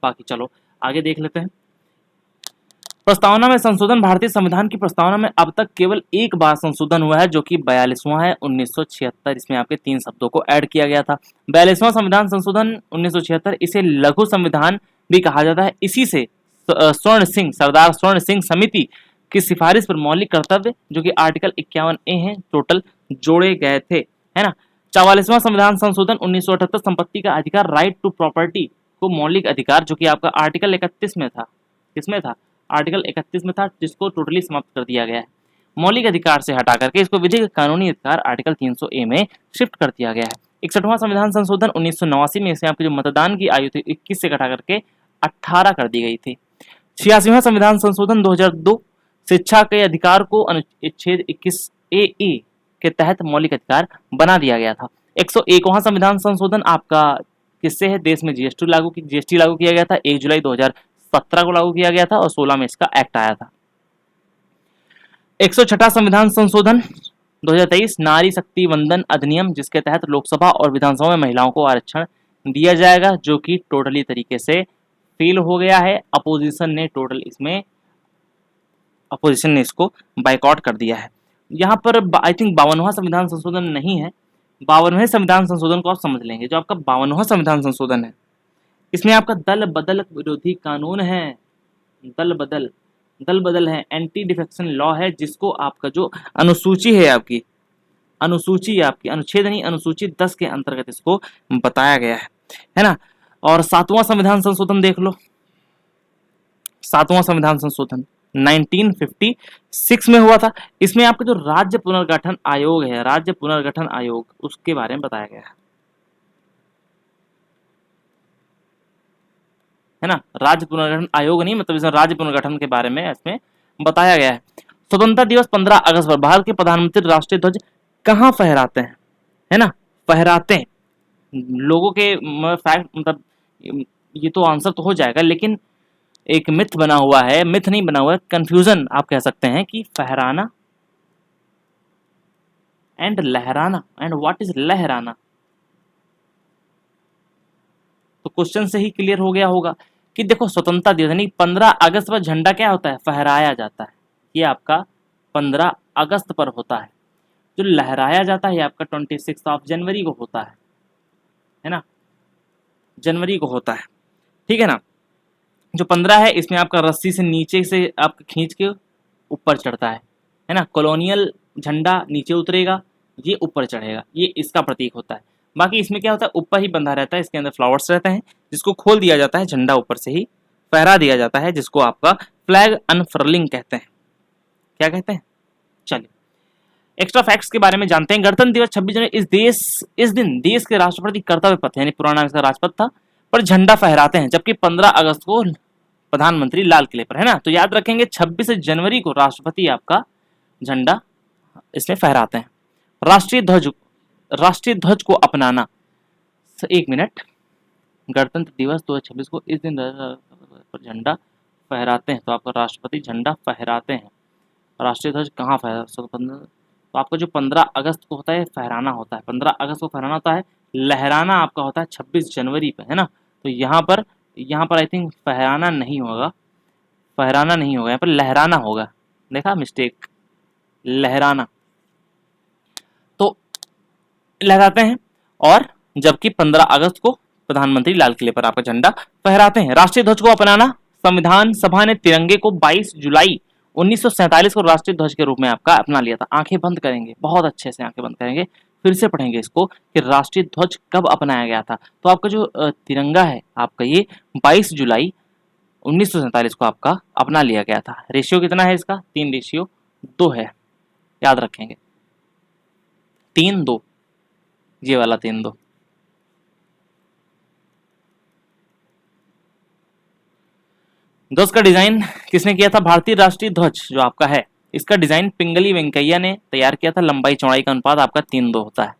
बाकी चलो आगे देख लेते हैं। प्रस्तावना में संशोधन, भारतीय संविधान की प्रस्तावना में अब तक केवल एक बार संशोधन हुआ है, जो कि 42वां है 1976। इसमें आपके 3 शब्दों को ऐड किया गया था। 42वां संविधान संशोधन 1976, इसे लघु संविधान भी कहा जाता है। इसी से स्वर्ण सिंह, सरदार स्वर्ण सिंह समिति की सिफारिश पर मौलिक कर्तव्य, जो कि आर्टिकल 51A है, टोटल जोड़े गए थे, है ना। 44वां संविधान संशोधन 1978, संपत्ति का अधिकार, राइट टू प्रॉपर्टी को मौलिक अधिकार, जो कि आपका आर्टिकल 31 में था। किसमें था? आर्टिकल 31 में था, जिसको टोटली समाप्त कर दिया गया है। मौलिक अधिकार से हटा करके इसको विधिक कानूनी अधिकार आर्टिकल 300A में शिफ्ट कर दिया गया है। 61वां संविधान संशोधन 1989 में, इसमें आपकी जो मतदान की आयु थी 21 से घटा करके 18 कर दी गई थी। 86वां संविधान संशोधन 2002, शिक्षा के अधिकार को अनुच्छेद 21A के तहत मौलिक अधिकार बना दिया गया था। 101वां संविधान संशोधन आपका किससे है? देश में जीएसटी लागू किया गया था। 1 जुलाई 2017 को लागू किया गया था और 16 में इसका एक्ट आया था। 106वां संविधान संशोधन 2023, नारी शक्ति वंदन अधिनियम, जिसके तहत लोकसभा और विधानसभा में महिलाओं को आरक्षण दिया जाएगा, जो कि टोटली तरीके से फेल हो गया है। अपोजिशन ने इसको बाइकआउट कर दिया है। यहाँ पर आई थिंक 52वां संविधान संशोधन नहीं है, 52वें संविधान संशोधन को आप समझ लेंगे। जो आपका 52वां संविधान संशोधन है, इसमें आपका दल बदल विरोधी कानून है, दल बदल है, एंटी डिफेक्शन लॉ है, जिसको आपका जो अनुसूची है आपकी अनुच्छेद नहीं, अनुसूची 10 के अंतर्गत इसको बताया गया है ना। और 7वां संविधान संशोधन देख लो। 7वां संविधान संशोधन 1956 में हुआ था। इसमें आपका जो राज्य पुनर्गठन आयोग है, राज्य पुनर्गठन आयोग, उसके बारे में बताया गया है ना। राज्य पुनर्गठन आयोग नहीं, मतलब इसमें राज्य पुनर्गठन के बारे में इसमें बताया गया है। स्वतंत्रता दिवस 15 अगस्त पर भारत के प्रधानमंत्री राष्ट्रीय ध्वज कहाँ फहराते हैं? है ना, फहराते हैं। लोगों के फैक्ट, मतलब ये तो आंसर तो हो जाएगा, लेकिन एक मिथ बना हुआ है, मिथ नहीं बना हुआ है, कंफ्यूजन आप कह सकते हैं कि फहराना एंड लहराना, एंड व्हाट इज लहराना। तो क्वेश्चन से ही क्लियर हो गया होगा कि देखो, स्वतंत्रता दिवस यानी 15 अगस्त पर झंडा क्या होता है? फहराया जाता है। ये आपका 15 अगस्त पर होता है। जो लहराया जाता है आपका 26 जनवरी को होता है ना, जनवरी को होता है, ठीक है ना। जो 15 है, इसमें आपका रस्सी से नीचे से आपका खींच के ऊपर चढ़ता है ना। कॉलोनियल झंडा नीचे उतरेगा, ये ऊपर चढ़ेगा, ये इसका प्रतीक होता है। बाकी इसमें क्या होता है, ऊपर ही बंधा रहता है, इसके अंदर फ्लावर्स रहते हैं, जिसको खोल दिया जाता है, झंडा ऊपर से ही फहरा दिया जाता है, जिसको आपका फ्लैग अनफर्लिंग कहते हैं। क्या कहते हैं? चलिए एक्स्ट्रा फैक्ट्स के बारे में जानते हैं। गणतंत्र दिवस 26 जनवरी, इस दिन देश के राष्ट्रपति कर्तव्य पथ यानी पुराना इसका राजपथ था, पर झंडा फहराते हैं, जबकि 15 अगस्त को प्रधानमंत्री लाल किले पर, है ना। तो याद रखेंगे 26 जनवरी को राष्ट्रपति आपका झंडा इसमें फहराते हैं। राष्ट्रीय ध्वज को अपनाना, एक मिनट, गणतंत्र दिवस 2026 को इस दिन पर झंडा फहराते हैं, तो आपका राष्ट्रपति झंडा फहराते हैं। राष्ट्रीय ध्वज कहाँ फहराते? तो आपका जो 15 अगस्त को होता है फहराना होता है, 15 अगस्त को फहराना होता है। लहराना आपका होता है 26 जनवरी पे, है ना। तो यहाँ पर आई थिंक फहराना नहीं होगा, यहाँ पर लहराना होगा। देखा, मिस्टेक, लहराना। लगाते हैं, और जबकि 15 अगस्त को प्रधानमंत्री लाल किले पर आपका झंडा फहराते हैं। राष्ट्रीय ध्वज को अपनाना, संविधान सभा ने तिरंगे को 22 जुलाई 1947 को राष्ट्रीय ध्वज के रूप में आपका अपना लिया था। आंखें बंद करेंगे, बहुत अच्छे से आंखें बंद करेंगे, फिर से पढ़ेंगे इसको कि राष्ट्रीय ध्वज कब अपनाया गया था। तो आपका जो तिरंगा है आपका, ये 22 जुलाई 1947 को आपका अपना लिया गया था। रेशियो कितना है इसका? 3:2 है, याद रखेंगे, 3:2, ये वाला 3:2। ध्वज का डिजाइन किसने किया था? भारतीय राष्ट्रीय ध्वज जो आपका है, इसका डिजाइन पिंगली वेंकैया ने तैयार किया था। लंबाई चौड़ाई का अनुपात आपका 3:2 होता है।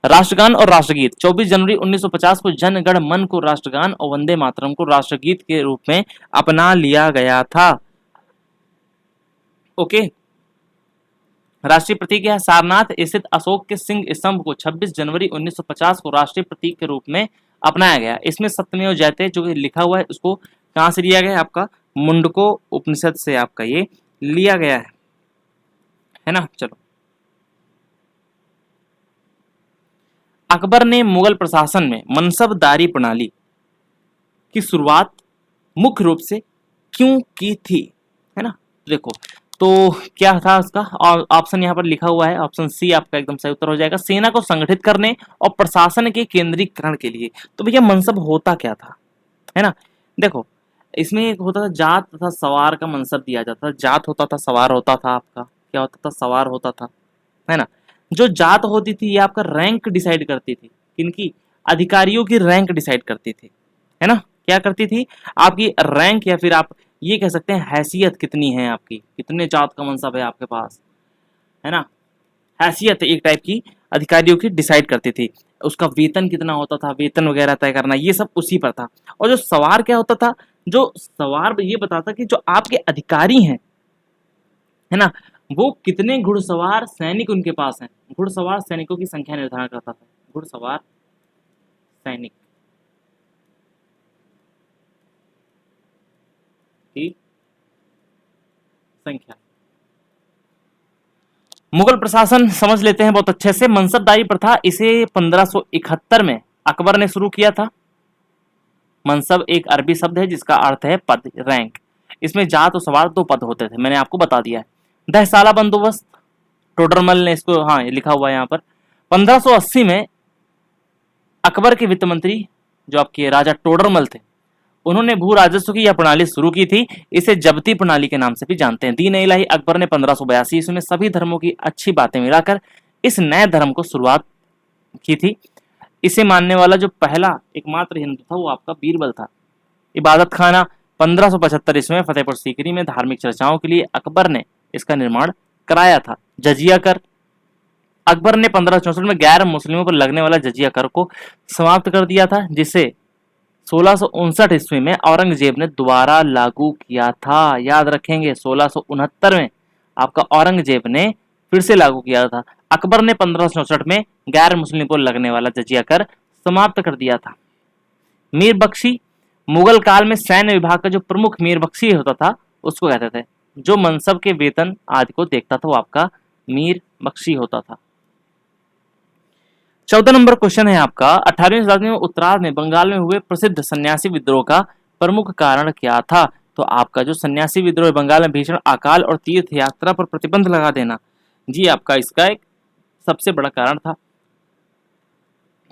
राष्ट्रगान और राष्ट्रगीत, 24 जनवरी 1950 को जन गण मन को राष्ट्रगान और वंदे मातरम को राष्ट्रगीत के रूप में अपना लिया गया था। ओके। राष्ट्रीय प्रतीक है सारनाथ स्थित अशोक के सिंह स्तंभ को 26 जनवरी 1950 को राष्ट्रीय प्रतीक के रूप में अपनाया गया। इसमें सत्यमेव जयते जो लिखा हुआ है उसको कहां से लिया गया है? आपका मुंडको उपनिषद से आपका ये लिया गया है ना। चलो, अकबर ने मुगल प्रशासन में मनसबदारी प्रणाली की शुरुआत मुख्य रूप से क्यों की थी, है ना। देखो, तो क्या था उसका ऑप्शन यहाँ पर लिखा हुआ है, ऑप्शन सी आपका एकदम सही उत्तर हो जाएगा। सेना को संगठित करने और प्रशासन के केंद्रीकरण के लिए। तो भैया मनसब होता क्या था, है ना। देखो, इसमें एक होता था जात तथा सवार का मनसब दिया जाता था। जात होता था, सवार होता था, आपका क्या होता था? सवार होता था, है ना। जो जात होती थी ये आपका रैंक डिसाइड करती थी, किनकी? अधिकारियों की रैंक डिसाइड करती थी, है ना। क्या करती थी? आपकी रैंक, या फिर आप ये कह सकते हैं हैसियत कितनी है आपकी, कितने जात का मनसब है आपके पास, है ना। हैसियत एक टाइप की अधिकारियों की डिसाइड करती थी। उसका वेतन कितना होता था, वेतन वगैरह तय करना, ये सब उसी पर था। और जो सवार क्या होता था? जो सवार ये बताता कि जो आपके अधिकारी हैं, है ना, वो कितने घुड़सवार सैनिक उनके पास हैं। घुड़सवार सैनिकों की संख्या निर्धारण करता था। घुड़सवार सैनिक की संख्या। मुगल प्रशासन समझ लेते हैं बहुत अच्छे से। मनसबदारी प्रथा इसे 1571 में अकबर ने शुरू किया था। मनसब एक अरबी शब्द है जिसका अर्थ है पद, रैंक। इसमें जात और सवार 2 पद होते थे, मैंने आपको बता दिया है। दहसाला बंदोबस्त, टोडरमल ने इसको, हाँ ये लिखा हुआ है यहाँ पर। 1580 में अकबर के वित्त मंत्री जो आपके राजा टोडरमल थे, उन्होंने भू राजस्व की यह प्रणाली शुरू की थी। इसे जब्ती प्रणाली के नाम से भी जानते हैं। दीन इलाही अकबर ने 1582 ईस्वी में सभी धर्मों की अच्छी बातें मिलाकर इस नए धर्म को शुरुआत की थी। इसे मानने वाला जो पहला एकमात्र हिंदू था वो आपका बीरबल था। इबादत खाना 1575 ईस्वी में फतेहपुर सीकरी में धार्मिक चर्चाओं के लिए अकबर ने इसका निर्माण कराया था। जजिया कर, अकबर ने 1564 में गैर मुस्लिमों पर लगने वाला जजिया कर को समाप्त कर दिया था, जिसे 1659 ईस्वी में औरंगजेब ने दोबारा लागू किया था। याद रखेंगे, 1669 में आपका औरंगजेब ने फिर से लागू किया था। अकबर ने 1564 में गैर मुस्लिम को लगने वाला जजिया कर समाप्त कर दिया था। मीर बख्शी, मुगल काल में सैन्य विभाग का जो प्रमुख मीर बख्शी होता था उसको कहते थे। जो मनसब के वेतन आदि को देखता था वो आपका मीर बख्शी होता था। 14 नंबर क्वेश्चन है आपका, 18वीं शताब्दी में उत्तरार्ध में बंगाल में हुए प्रसिद्ध सन्यासी विद्रोह का प्रमुख कारण क्या था? तो आपका जो सन्यासी विद्रोह बंगाल में भीषण अकाल और तीर्थ यात्रा पर प्रतिबंध लगा देना, जी आपका इसका एक सबसे बड़ा कारण था।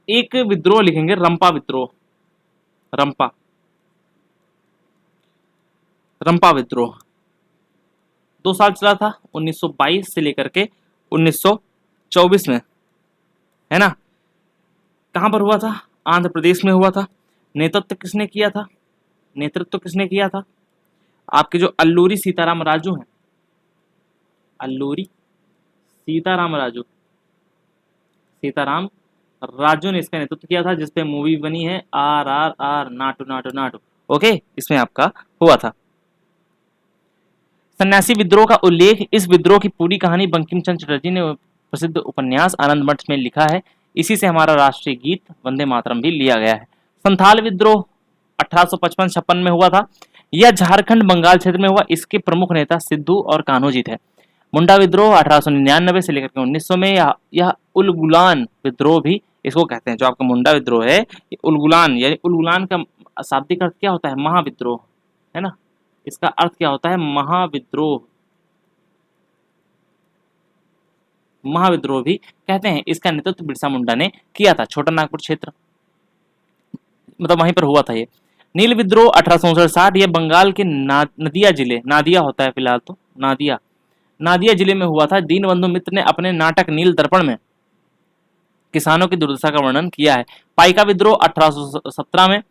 एक विद्रोह लिखेंगे, रंपा विद्रोह। रंपा विद्रोह 2 साल चला था, 1922 से लेकर के 1924 में, है ना। कहां पर हुआ था? आंध्र प्रदेश में हुआ था। नेतृत्व किसने किया था? आपके जो अल्लूरी सीताराम राजू हैं, अल्लूरी सीताराम राजू ने इसका नेतृत्व किया था, जिसपे मूवी बनी है RRR, नाटू नाटू नाटू। ओके, इसमें आपका हुआ था। सन्यासी विद्रोह का उल्लेख, इस विद्रोह की पूरी कहानी बंकिम चंद्र चटर्जी ने प्रसिद्ध उपन्यास आनंद मठ में लिखा है। इसी से हमारा राष्ट्रीय गीत वंदे मातरम भी लिया गया है। संथाल विद्रोह 1855-56 में हुआ था। यह झारखंड बंगाल क्षेत्र में हुआ। इसके प्रमुख नेता सिद्धू और कान्होजी थे। मुंडा विद्रोह 1899 से लेकर के 1900 में, यह उलगुलान विद्रोह भी इसको कहते हैं। जो आपका मुंडा विद्रोह है, ये उलगुलान, यानी उलगुलान का शाब्दिक अर्थ क्या होता है? महाविद्रोह, है ना। इसका अर्थ क्या होता है? महाविद्रोह, महाविद्रोह भी कहते हैं। इसका नेतृत्व बिरसा मुंडा ने किया था। छोटा नागपुर क्षेत्र मतलब वहीं पर हुआ था ये। नील विद्रोह 1859, यह बंगाल के नदिया जिले, नादिया होता है फिलहाल तो, नादिया जिले में हुआ था। दीनबंधु मित्र ने अपने नाटक नील दर्पण में किसानों की दुर्दशा का वर्णन किया है। पाइका विद्रोह 1817 में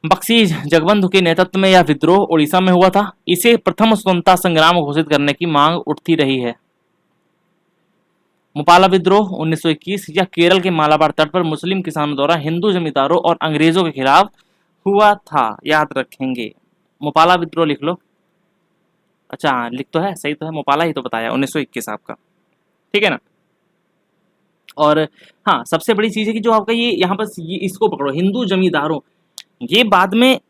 बख्शी जगबंधु के नेतृत्व में यह विद्रोह उड़ीसा में हुआ था। इसे प्रथम स्वतंत्रता संग्राम घोषित करने की मांग उठती रही है। मुपाला विद्रोह 1921, यह केरल के मालाबार तट पर मुस्लिम किसानों द्वारा हिंदू जमींदारों और अंग्रेजों के खिलाफ हुआ था, याद रखेंगे। मुपाला विद्रोह लिख लो। अच्छा हाँ, लिख तो है, सही तो है, मुपाला ही तो बताया 1921 आपका, ठीक है ना। और हाँ, सबसे बड़ी चीज है कि जो आपका ये यहाँ पर ये इसको पकड़ो, हिंदू जमींदारों, ये बाद में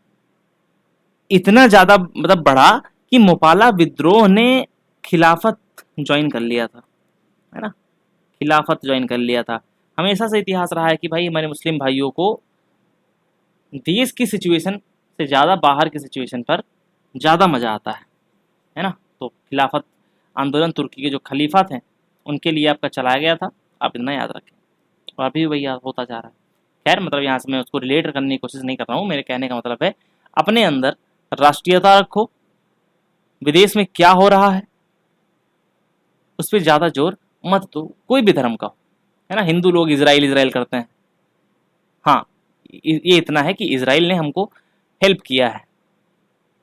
इतना ज्यादा मतलब बढ़ा कि मुपाला विद्रोह ने खिलाफत ज्वाइन कर लिया था, है ना, खिलाफत ज्वाइन कर लिया था। हमेशा से इतिहास रहा है कि भाई हमारे मुस्लिम भाइयों को देश की सिचुएशन से ज़्यादा बाहर की सिचुएशन पर ज़्यादा मज़ा आता है ना। तो खिलाफत आंदोलन तुर्की के जो खलीफा थे उनके लिए आपका चलाया गया था, आप इतना याद रखें। और अभी वही होता जा रहा है। खैर मतलब यहाँ से मैं उसको रिलेट करने की कोशिश नहीं कर रहा हूँ। मेरे कहने का मतलब है अपने अंदर राष्ट्रीयता रखो, विदेश में क्या हो रहा है उस पर ज़्यादा जोर मत दो, कोई भी धर्म का हो, है ना। हिंदू लोग इजराइल करते हैं, हाँ ये इतना है कि इजराइल ने हमको हेल्प किया है,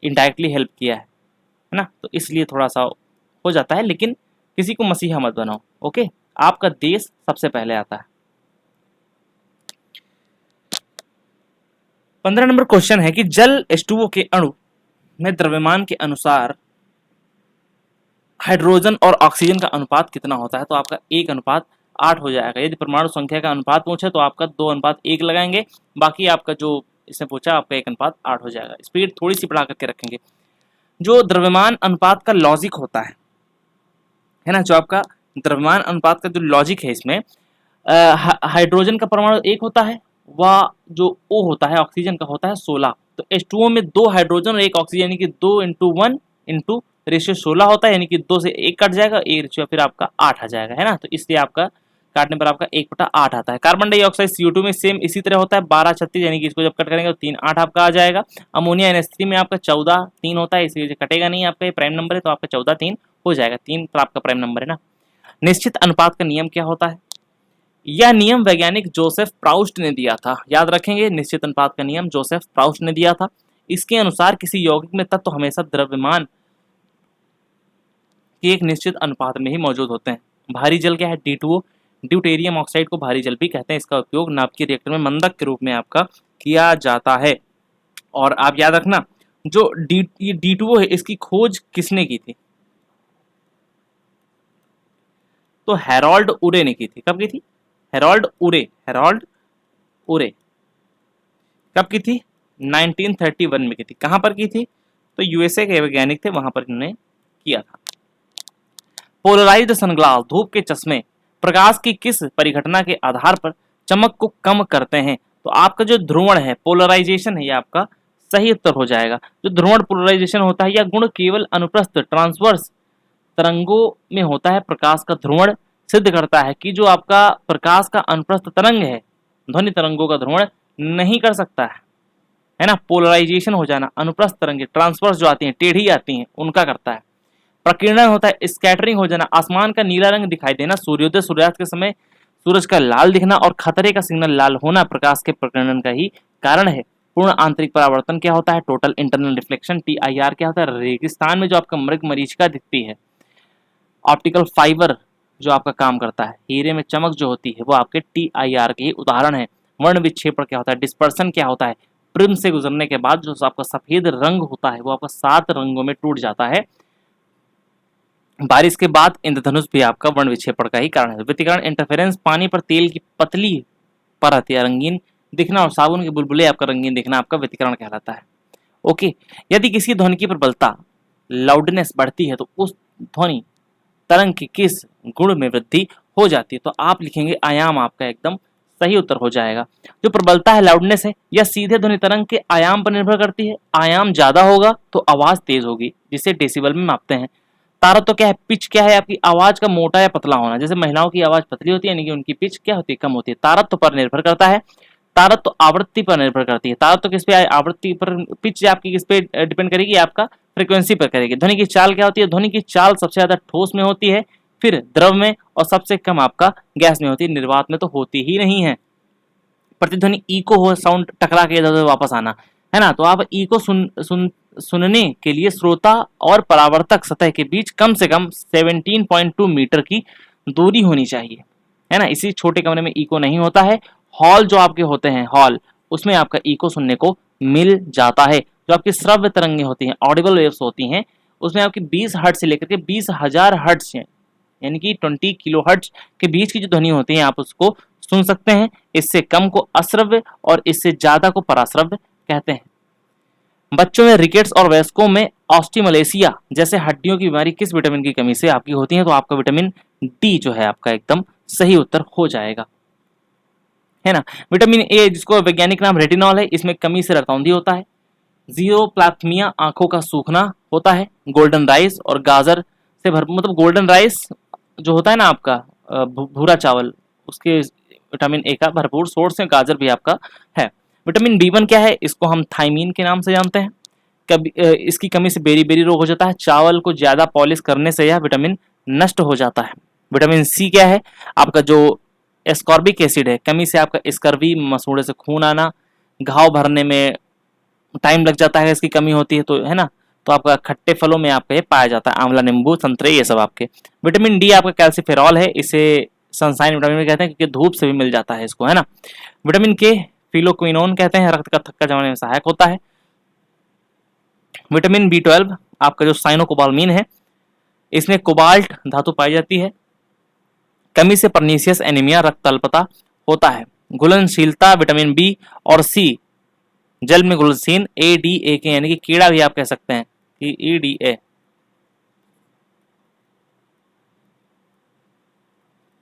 इनडायरेक्टली हेल्प किया है ना, तो इसलिए थोड़ा सा हो जाता है। लेकिन किसी को मसीहा मत बनाओ, ओके। आपका देश सबसे पहले आता है। 15 नंबर क्वेश्चन है कि जल H2O के अणु में द्रव्यमान के अनुसार हाइड्रोजन और ऑक्सीजन का अनुपात कितना होता है? तो आपका 1:8 हो जाएगा। यदि परमाणु संख्या का अनुपात पूछे तो आपका 2:1 लगाएंगे, बाकी आपका जो इसने पूछा आपका 1:8 हो जाएगा। स्पीड थोड़ी सी बढ़ा करके रखेंगे। जो द्रव्यमान अनुपात का लॉजिक होता है ना, जो आपका द्रव्यमान अनुपात का जो लॉजिक है इसमें, हाइड्रोजन का परमाणु 1 होता है, वह जो O होता है ऑक्सीजन का होता है 16। तो H2O में 2 हाइड्रोजन और 1 ऑक्सीजन यानी कि 2:1 इंटू रेशियो 16 होता है, यानी कि 2 से 1 कट जाएगा, 1 रेशियो फिर आपका 8 आ जाएगा, है ना। तो इसलिए आपका काटने पर आपका 1/8 आता है। कार्बन डाइऑक्साइड CO2 में सेम इसी तरह होता है 12:36, यानी कि इसको जब कट करेंगे तो 3:8 आपका आ जाएगा। अमोनिया NH3 में आपका 14:3 होता है, इसलिए कटेगा नहीं, आपका ये प्राइम नंबर है तो आपका 14:3 हो जाएगा। 3 पर आपका प्राइम नंबर है ना। निश्चित अनुपात का नियम क्या होता है? यह नियम वैज्ञानिक जोसेफ प्राउस्ट ने दिया था, याद रखेंगे। निश्चित अनुपात का नियम जोसेफ प्राउस्ट ने दिया था। इसके अनुसार किसी यौगिक में तत्व हमेशा द्रव्यमान के एक निश्चित अनुपात में ही मौजूद होते हैं। भारी जल क्या है? D2O, ड्यूटेरियम ऑक्साइड को भारी जल भी कहते हैं। इसका उपयोग नाभिकीय रिएक्टर में मंदक के रूप में आपका किया जाता है। और आप याद रखना, जो D2O है इसकी खोज किसने की थी? तो हेरोल्ड उरे ने की थी। कब की थी? हेरोल्ड उरे कब की थी? 1931 में की थी। कहां पर की थी? तो USA के वैज्ञानिक थे, वहां पर इन्होंने किया था। पोलराइज्ड सनग्लास, धूप के चश्मे, प्रकाश की किस परिघटना के आधार पर चमक को कम करते हैं? तो आपका जो ध्रुवण है, पोलराइजेशन है, ये आपका सही उत्तर हो जाएगा। जो ध्रुवण पोलराइजेशन होता है यह गुण केवल अनुप्रस्थ ट्रांसवर्स तरंगों में होता है। प्रकाश का ध्रुवण सिद्ध करता है कि जो आपका प्रकाश का अनुप्रस्थ तरंग है, ध्वनि तरंगों का ध्रुवण नहीं कर सकता है ना। पोलराइजेशन हो जाना, अनुप्रस्थ तरंगे ट्रांसवर्स जो आती हैं, टेढ़ी आती हैं, उनका करता है। प्रकीर्णन होता है, स्कैटरिंग हो जाना, आसमान का नीला रंग दिखाई देना, सूर्योदय सूर्यास्त के समय सूरज का लाल दिखना और खतरे का सिग्नल लाल होना प्रकाश के प्रकीर्णन का ही कारण है। पूर्ण आंतरिक परावर्तन क्या होता है? टोटल इंटरनल रिफ्लेक्शन, TIR क्या होता है? रेगिस्तान में जो आपका मृग मरीचिका दिखती है। ऑप्टिकल फाइबर जो आपका काम करता है, हीरे में चमक जो होती है वो आपके TIR के ही उदाहरण है। वर्ण विक्षेपण क्या होता है? डिस्पर्सन क्या होता है? प्रिज्म से गुजरने के बाद जो आपका सफेद रंग होता है वो आपका 7 रंगों में टूट जाता है। बारिश के बाद इंद्रधनुष भी आपका वर्ण विक्षेपण का ही कारण है। व्यतिकरण इंटरफेरेंस, पानी पर तेल की पतली परत या रंगीन दिखना और साबुन के बुलबुले आपका रंगीन दिखना आपका व्यतिकरण कहलाता है। ओके, यदि किसी ध्वनि की प्रबलता लाउडनेस बढ़ती है तो उस ध्वनि तरंग की किस गुण में वृद्धि हो जाती है? तो आप लिखेंगे आयाम, आपका एकदम सही उत्तर हो जाएगा। जो प्रबलता है, लाउडनेस है, यह सीधे ध्वनि तरंग के आयाम पर निर्भर करती है। आयाम ज्यादा होगा तो आवाज तेज होगी, जिसे डेसिबल में मापते हैं। तारत्व तो क्या है? पिच क्या है? आपकी आवाज का मोटा या पतला होना। जैसे महिलाओं की आवाज पतली होती है, यानी कि उनकी पिच क्या होती है? कम होती है। तारत्व पर निर्भर करता है। तारत्व तो आवृत्ति पर निर्भर करती है। तारत्व किस पे? आवृत्ति पर। पिच आपकी किस पे डिपेंड करेगी? आपका फ्रीक्वेंसी पर करेगी। ध्वनि की चाल क्या होती है? ध्वनि की चाल सबसे ज्यादा ठोस में होती है, फिर द्रव में, और सबसे कम आपका गैस में होती है। निर्वात में तो होती ही नहीं है। प्रतिध्वनि इको हो, साउंड टकरा के इधर वापस आना, है ना। तो आप इको सुनने के लिए श्रोता और परावर्तक सतह के बीच कम से कम 17.2 मीटर की दूरी होनी चाहिए, है ना। इसी छोटे कमरे में इको नहीं होता है। हॉल जो आपके होते हैं, हॉल, उसमें आपका इको सुनने को मिल जाता है। जो आपकी श्रव्य तरंगें होती हैं, ऑडिबल वेव्स होती हैं, उसमें आपकी 20 हर्ट्ज से लेकर के 20,000 हर्ट्ज हैं, यानी कि 20 किलो हर्ट्ज के बीच की जो ध्वनि होती है आप उसको सुन सकते हैं। इससे कम को अश्रव्य और इससे ज्यादा को पराश्रव्य कहते हैं। बच्चों में रिकेट्स और वयस्कों में ऑस्टिमलेशिया जैसे हड्डियों की बीमारी किस विटामिन की कमी से आपकी होती है? तो आपका विटामिन डी जो है आपका एकदम सही उत्तर हो जाएगा, है ना। विटामिन ए, जिसको वैज्ञानिक नाम रेटिनॉल है, इसमें कमी से रक्तौंधी होता है। जीरोप्लाथमिया आंखों का सूखना होता है। गोल्डन राइस और गाजर से भरपूर, मतलब गोल्डन राइस जो होता है ना आपका भूरा चावल, उसके विटामिन ए का भरपूर सोर्स है। गाजर भी आपका है। विटामिन बी1 क्या है? इसको हम थाइमीन के नाम से जानते हैं। कभी इसकी कमी से बेरी बेरी रोग हो जाता है। चावल को ज्यादा पॉलिश करने से यह विटामिन नष्ट हो जाता है। विटामिन सी क्या है? आपका जो एस्कॉर्बिक एसिड है, कमी से आपका स्कर्वी, मसूड़े से खून आना, घाव भरने में टाइम लग जाता है, इसकी कमी होती है, तो है ना। तो आपका खट्टे फलों में आपका ये पाया जाता है, आंवला, नींबू, संतरे, ये सब आपके। विटामिन डी आपका कैल्सिफेरॉल है, इसे सनसाइन विटामिन भी कहते हैं क्योंकि धूप से भी मिल जाता है इसको, है ना। विटामिन के फिलोक्विनोन कहते हैं, रक्त का थक्का जमाने में सहायक होता है। विटामिन बी12 आपका जो साइनोकोबालमीन है, इसमें कोबाल्ट धातु पाई जाती है। कमी से परनीसियस एनीमिया, रक्त अल्पता होता है। घुलनशीलता विटामिन बी और सी जल में घुलनशील ADA के, यानी कि कीड़ा भी आप कह सकते हैं कि EDA,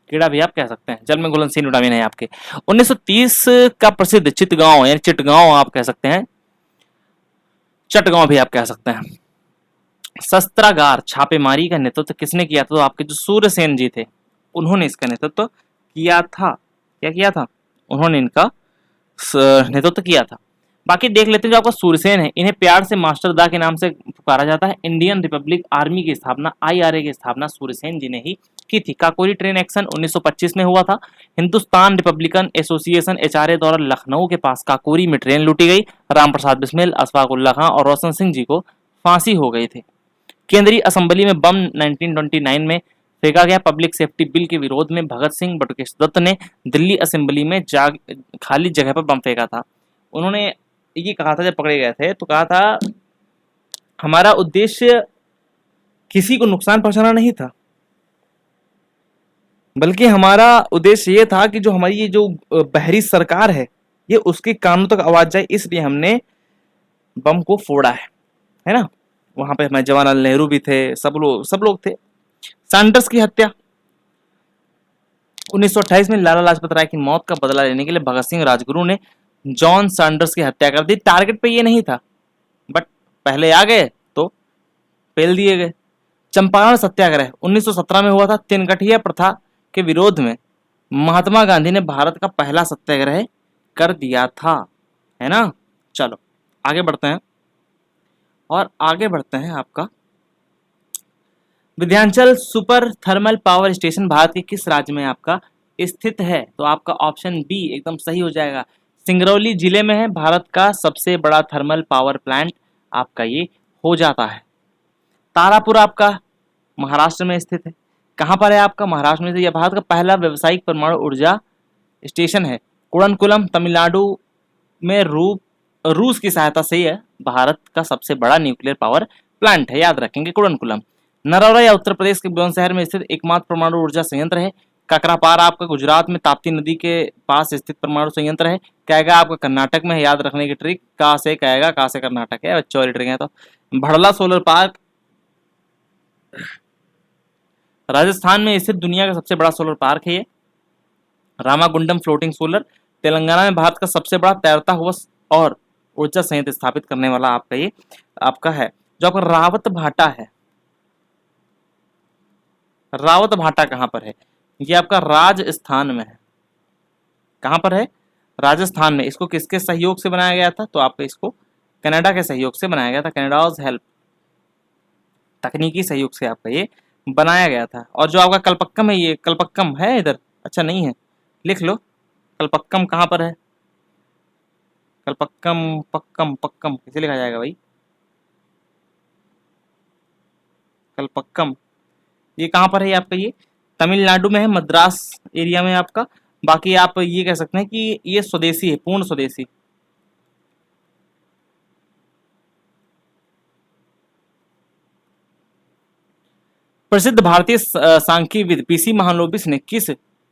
कीड़ा भी आप कह सकते हैं, जल में घुलनशील विटामिन है आपके। 1930 का प्रसिद्ध चितगांव, यानी चिटगांव आप कह सकते हैं, चटगांव भी आप कह सकते हैं, शस्त्रागार छापेमारी का नेतृत्व किसने किया था? तो आपके जो सूर्यसेन जी थे, उन्होंने इसका नेतृत्व किया था। क्या किया था? उन्होंने इनका नेतृत्व किया था। बाकी देख लेते हैं जो आपका सूर्यसेन है, इन्हें प्यार से मास्टर दा के नाम से पुकारा जाता है। इंडियन रिपब्लिक आर्मी की स्थापना, IRA की स्थापना सूर्यसेन जी ने ही की थी। काकोरी ट्रेन एक्शन 1925 में हुआ था। हिंदुस्तान रिपब्लिकन एसोसिएशन HRA द्वारा लखनऊ के पास काकोरी में ट्रेन लूटी गई। राम प्रसाद बिस्मिल, अशफाक उल्ला खां और रोशन सिंह जी को फांसी हो गई थी। केंद्रीय असेंबली में बम 1929 में फेंका गया। पब्लिक सेफ्टी बिल के विरोध में भगत सिंह बटुकेश दत्त ने दिल्ली असेंबली में खाली जगह पर बम फेंका था। उन्होंने ये कहा था, जब पकड़े गए थे तो कहा था, हमारा उद्देश्य किसी को नुकसान पहुंचाना नहीं था, बल्कि हमारा उद्देश्य ये था कि जो हमारी ये जो बहरी सरकार है, ये उसके कानों तक आवाज जाए, इसलिए हमने बम को फोड़ा है ना। वहां पे हमारे जवाहरलाल नेहरू भी थे, सब लोग थे। सैंडर्स की हत्या 1928 में लाला लाजपत राय की मौत का बदला लेने के लिए भगत सिंह राजगुरु ने जॉन सैंडर्स की हत्या कर दी। टारगेट पे ये नहीं था, बट पहले आ गए तो पेल दिए गए। चंपारण सत्याग्रह 1917 में हुआ था। तिनकठिया प्रथा के विरोध में महात्मा गांधी ने भारत का पहला सत्याग्रह कर दिया था, है ना। चलो आगे बढ़ते हैं, और आगे बढ़ते हैं आपका Vindhyachal super thermal power station Bharat के किस राज्य में आपका स्थित है? तो आपका ऑप्शन बी एकदम सही हो जाएगा। सिंगरौली जिले में है। भारत का सबसे बड़ा थर्मल पावर प्लांट आपका ये हो जाता है। तारापुर आपका महाराष्ट्र में स्थित है। कहां पर है आपका? महाराष्ट्र में। यह भारत का पहला व्यावसायिक परमाणु ऊर्जा स्टेशन है। कुड़नकुलम तमिलनाडु में रूस की सहायता से यह भारत का सबसे बड़ा न्यूक्लियर पावर प्लांट है, याद रखेंगे कुड़नकुलम। नरौरा या उत्तर प्रदेश के बुलंदशहर में स्थित एकमात्र परमाणु ऊर्जा संयंत्र है। ककरापार आपका गुजरात में ताप्ती नदी के पास स्थित परमाणु संयंत्र है। कहेगा आपका कर्नाटक में है, याद रखने की ट्रिक, का से कहेगा, का से कर्नाटक है, बच्चों वाली ट्रिक है। तो भड़ला सोलर पार्क राजस्थान में स्थित दुनिया का सबसे बड़ा सोलर पार्क है ये, रामागुंडम फ्लोटिंग सोलर। तेलंगाना में भारत का सबसे बड़ा तैरता हुआ और ऊर्जा संयंत्र स्थापित करने वाला आपका ये आपका है। जो आपका रावत भाटा है, रावत भाटा कहाँ पर है? ये आपका राजस्थान में है। कहाँ पर है? राजस्थान में। इसको किसके सहयोग से बनाया गया था? तो आपको इसको कनाडा के सहयोग से बनाया गया था, कनाडाज हेल्प, तकनीकी सहयोग से आपका ये बनाया गया था। और जो आपका कलपक्कम है, ये कलपक्कम है इधर, अच्छा नहीं है, लिख लो कलपक्कम कहाँ पर है? कलपक्कम, पक्कम पक्कम कैसे लिखा जाएगा भाई? कलपक्कम ये कहाँ पर है आपका? ये तमिलनाडु में है, मद्रास एरिया में आपका। बाकी आप ये कह सकते हैं कि ये स्वदेशी है, पूर्ण स्वदेशी। प्रसिद्ध भारतीय सांख्यिकीविद पीसी महालोबिस ने किस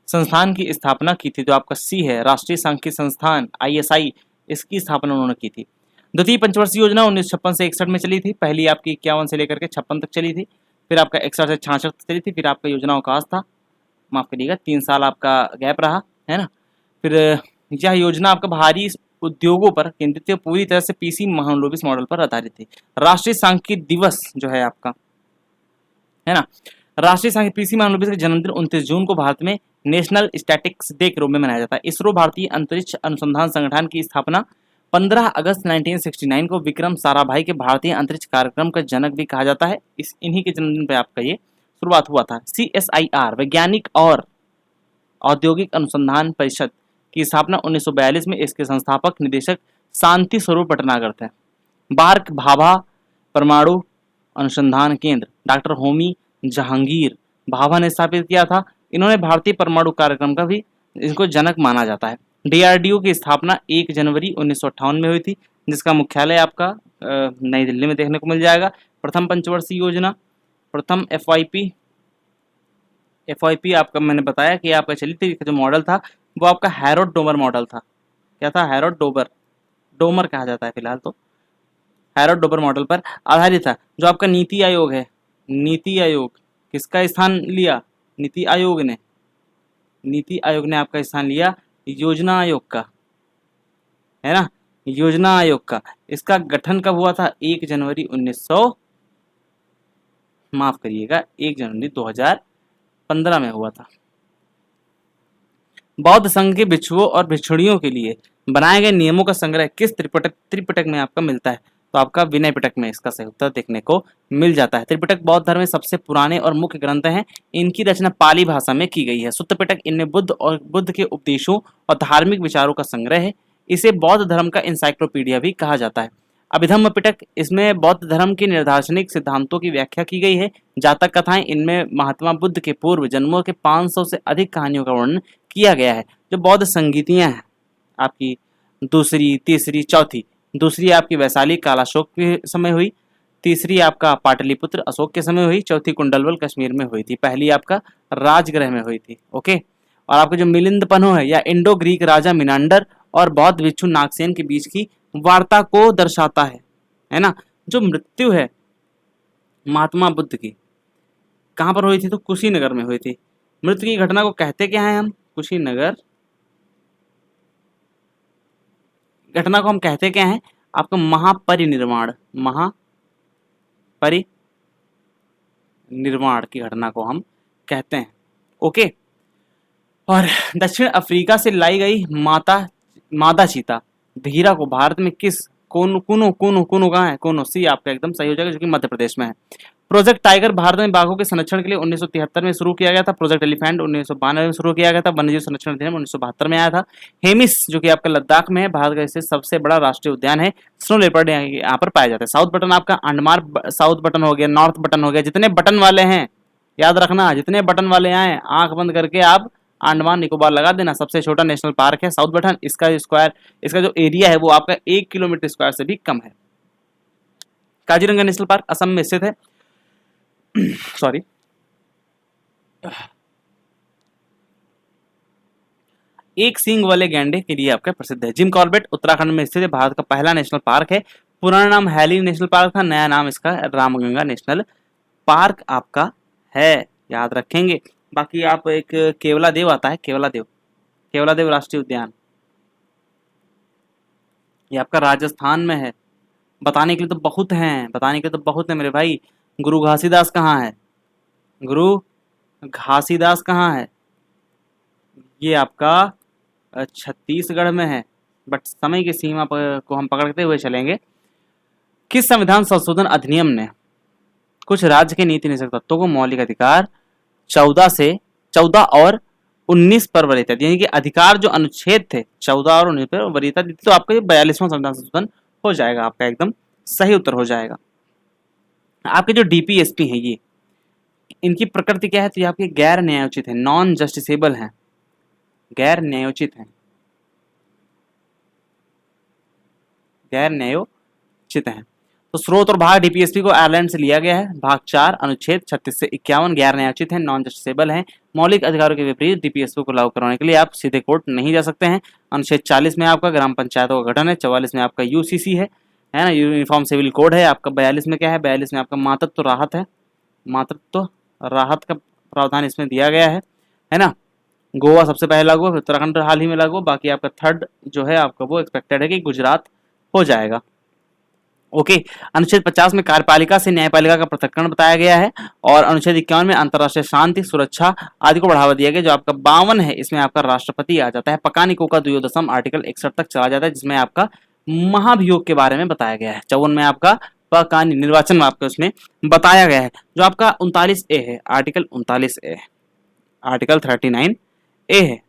संस्थान की स्थापना की थी? तो आपका सी है, राष्ट्रीय सांख्यिकी संस्थान ISI, इसकी स्थापना उन्होंने की थी। द्वितीय पंचवर्षीय योजना 1956 से 61 में चली थी। पहली आपकी 51 से लेकर के 56 तक चली थी, फिर आपका 61 से 66 तक चली थी, फिर आपका योजनाओं का था, माफ करिएगा 3 साल आपका गैप रहा है ना। फिर यह योजना आपका भारी उद्योगों पर केंद्रित थी, पूरी तरह से पीसी महालोबिस मॉडल पर आधारित थी। राष्ट्रीय सांख्यिकी दिवस जो है आपका, है ना, राष्ट्रीय सांख्यिकी पीसी महालोबिस का जन्मदिन 29 जून को भारत में नेशनल स्टैटिक्स डे के रूप में मनाया जाता है। इसरो भारतीय अंतरिक्ष अनुसंधान संगठन की स्थापना 15 अगस्त 1969 को विक्रम साराभाई के भारतीय अंतरिक्ष कार्यक्रम का जनक भी कहा जाता है। इन्हीं के जन्मदिन पर आपका ये शुरुआत हुआ था। CSIR वैज्ञानिक और औद्योगिक अनुसंधान परिषद की स्थापना 1942 में, इसके संस्थापक निदेशक शांति स्वरूप भटनागर थे। बार्क भाभा परमाणु अनुसंधान केंद्र डॉक्टर होमी जहांगीर भाभा ने स्थापित किया था। इन्होंने भारतीय परमाणु कार्यक्रम का भी इनको जनक माना जाता है। DRDO की स्थापना 1 जनवरी 1958 में हुई थी, जिसका मुख्यालय आपका नई दिल्ली में देखने को मिल जाएगा। प्रथम पंचवर्षीय योजना, प्रथम FYP आपका मैंने बताया कि आपका चली थी, जो मॉडल था वो आपका हैरोड डोमर मॉडल था। क्या था? हैरोड डोमर कहा जाता है फिलहाल तो, हैरोड डोमर मॉडल पर आधारित था। जो आपका नीति आयोग है, नीति आयोग किसका स्थान लिया? नीति आयोग ने आपका स्थान लिया योजना आयोग का, है ना, योजना आयोग का। इसका गठन कब हुआ था? 1 जनवरी 2015 में हुआ था। बौद्ध संघ के भिक्षुओं और भिक्षुणियों के लिए बनाए गए नियमों का संग्रह किस त्रिपिटक में आपका मिलता है? तो आपका विनय पिटक में इसका सही उत्तर देखने को मिल जाता है। त्रिपिटक बौद्ध धर्म में सबसे पुराने और मुख्य ग्रंथ हैं। इनकी रचना पाली भाषा में की गई है। सुत्त पिटक इनमें बुद्ध के उपदेशों और धार्मिक विचारों का संग्रह है। इसे बौद्ध धर्म का इंसाइक्लोपीडिया भी कहा जाता है। अभिधम्म पिटक, इसमें बौद्ध धर्म के निर्दार्शनिक सिद्धांतों की व्याख्या की गई है। जातक कथाएं, इनमें महात्मा बुद्ध के पूर्व जन्मों के 500 से अधिक कहानियों का वर्णन किया गया है। जो बौद्ध संगीतियां हैं आपकी दूसरी, तीसरी, चौथी, दूसरी आपकी वैशाली कालाशोक के समय हुई, तीसरी आपका पाटलिपुत्र अशोक के समय हुई, चौथी कुंडलवल कश्मीर में हुई थी, पहली आपका राजगृह में हुई थी। ओके, और आपका जो मिलिंद पन्हो है या इंडो ग्रीक राजा मिनांडर और बौद्ध भिक्षु नागसेन के बीच की वार्ता को दर्शाता है ना। जो मृत्यु है महात्मा बुद्ध की कहाँ पर हुई थी? तो कुशीनगर में हुई थी। मृत्यु की घटना को कहते क्या है हम? कुशीनगर घटना को हम कहते क्या है? आपका महापरिनिर्वाण की घटना को हम कहते हैं। ओके, और दक्षिण अफ्रीका से लाई गई मादा चीता धीरा को भारत में किस कोनो कहाँ है? कोनो सी आपका एकदम सही हो जाएगा, जो कि मध्य प्रदेश में है। प्रोजेक्ट टाइगर भारत में बाघों के संरक्षण के लिए 1973 में शुरू किया गया था। प्रोजेक्ट एलिफेंट 1992 में शुरू किया गया था। वन्यजीव संरक्षण अधिनियम 1972 में आया था। हेमिस जो कि आपका लद्दाख में है, भारत का इससे सबसे बड़ा राष्ट्रीय उद्यान है। स्नो लेपर्ड यहाँ पर पाया जाता है। साउथ बटन आपका अंडमान साउथ बटन हो गया, नॉर्थ बटन हो गया, जितने बटन वाले हैं याद रखना, जितने बटन वाले आए आंख बंद करके आप अंडमान निकोबार लगा देना। सबसे छोटा नेशनल पार्क है साउथ बटन। इसका जो एरिया है वो आपका 1 किलोमीटर स्क्वायर से भी कम है। काजीरंगा नेशनल पार्क असम में स्थित है। सॉरी, एक सींग वाले गैंडे के लिए आपका प्रसिद्ध है। जिम कॉर्बेट उत्तराखंड में स्थित है, भारत का पहला नेशनल पार्क है। पुराना नाम हैली नेशनल पार्क था, नया नाम इसका रामगंगा नेशनल पार्क आपका है। याद रखेंगे। बाकी आप एक केवलादेव आता है, केवलादेव राष्ट्रीय उद्यान, ये आपका राजस्थान में है। बताने के लिए तो बहुत हैं, बताने के लिए तो बहुत है मेरे भाई। गुरु घासीदास कहाँ है? गुरु घासीदास कहाँ है? ये आपका छत्तीसगढ़ में है। बट समय की सीमा को हम पकड़ते हुए चलेंगे। किस संविधान संशोधन अधिनियम ने कुछ राज्य के नीति निषेध तत्वों को मौलिक अधिकार 14 और 19 पर वरीयता दी, यानी कि अधिकार जो अनुच्छेद थे 14 और 19 पर वरीयता दी थी। तो आपका ये 42वां संविधान संशोधन हो जाएगा, आपका एकदम सही उत्तर हो जाएगा। आपके जो डीपीएसपी है ये, इनकी प्रकृति क्या है? तो ये आपके गैर न्यायोचित है, नॉन जस्टिसेबल है, गैर न्यायोचित है, गैर न्यायोचित है। तो स्रोत और भाग डीपीएसपी को आयरलैंड से लिया गया है। भाग 4 अनुच्छेद 36 से 51 गैर न्यायोचित है, नॉन जस्टिसेबल है। मौलिक अधिकारों के विपरीत डीपीएसपी को लागू करवाने के लिए आप सीधे कोर्ट नहीं जा सकते हैं। अनुच्छेद 40 में आपका ग्राम पंचायतों का गठन है, 44 में आपका यूसीसी है ना, यूनिफॉर्म सिविल कोड है आपका। 42 में क्या है? 42 में आपका मातृत्व राहत है, मातृत्व राहत का प्रावधान इसमें दिया गया है ना। गोवा सबसे पहले लागू है, उत्तराखंड हाल ही में लागू। बाकी आपका थर्ड जो है आपका वो एक्सपेक्टेड है कि गुजरात हो जाएगा। ओके। अनुच्छेद 50 में कार्यपालिका से न्यायपालिका का पृथक्करण बताया गया है। और अनुच्छेद 51 में अंतर्राष्ट्रीय शांति सुरक्षा आदि को बढ़ावा दिया गया। जो आपका 52 है इसमें आपका राष्ट्रपति आ जाता है। पकानिको का द्वयोदशम आर्टिकल 61 तक चला जाता है, जिसमें आपका महाभियोग के बारे में बताया गया है। 54 में आपका पकानी निर्वाचन में आपका उसमें बताया गया है। जो आपका 39A है, आर्टिकल 39A, आर्टिकल 39A है,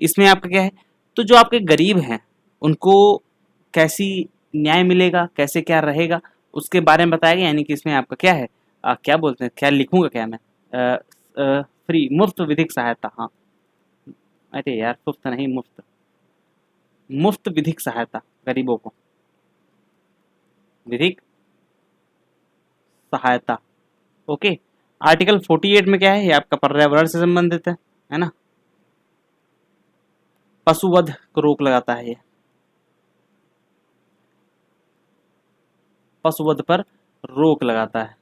इसमें आपका क्या है? तो जो आपके गरीब हैं उनको कैसी न्याय मिलेगा, कैसे क्या रहेगा, उसके बारे में बताया गया। यानी कि इसमें आपका क्या है, क्या बोलते हैं, क्या लिखूंगा क्या मैं, फ्री, मुफ्त विधिक सहायता। हाँ, अरे यार मुफ्त नहीं, मुफ्त विधिक सहायता गरीबों को, विधिक सहायता। ओके। आर्टिकल 48 में क्या है? ये आपका पर्यावरण से संबंधित है ना, पशुवध को रोक लगाता है, ये पशुवध पर रोक लगाता है।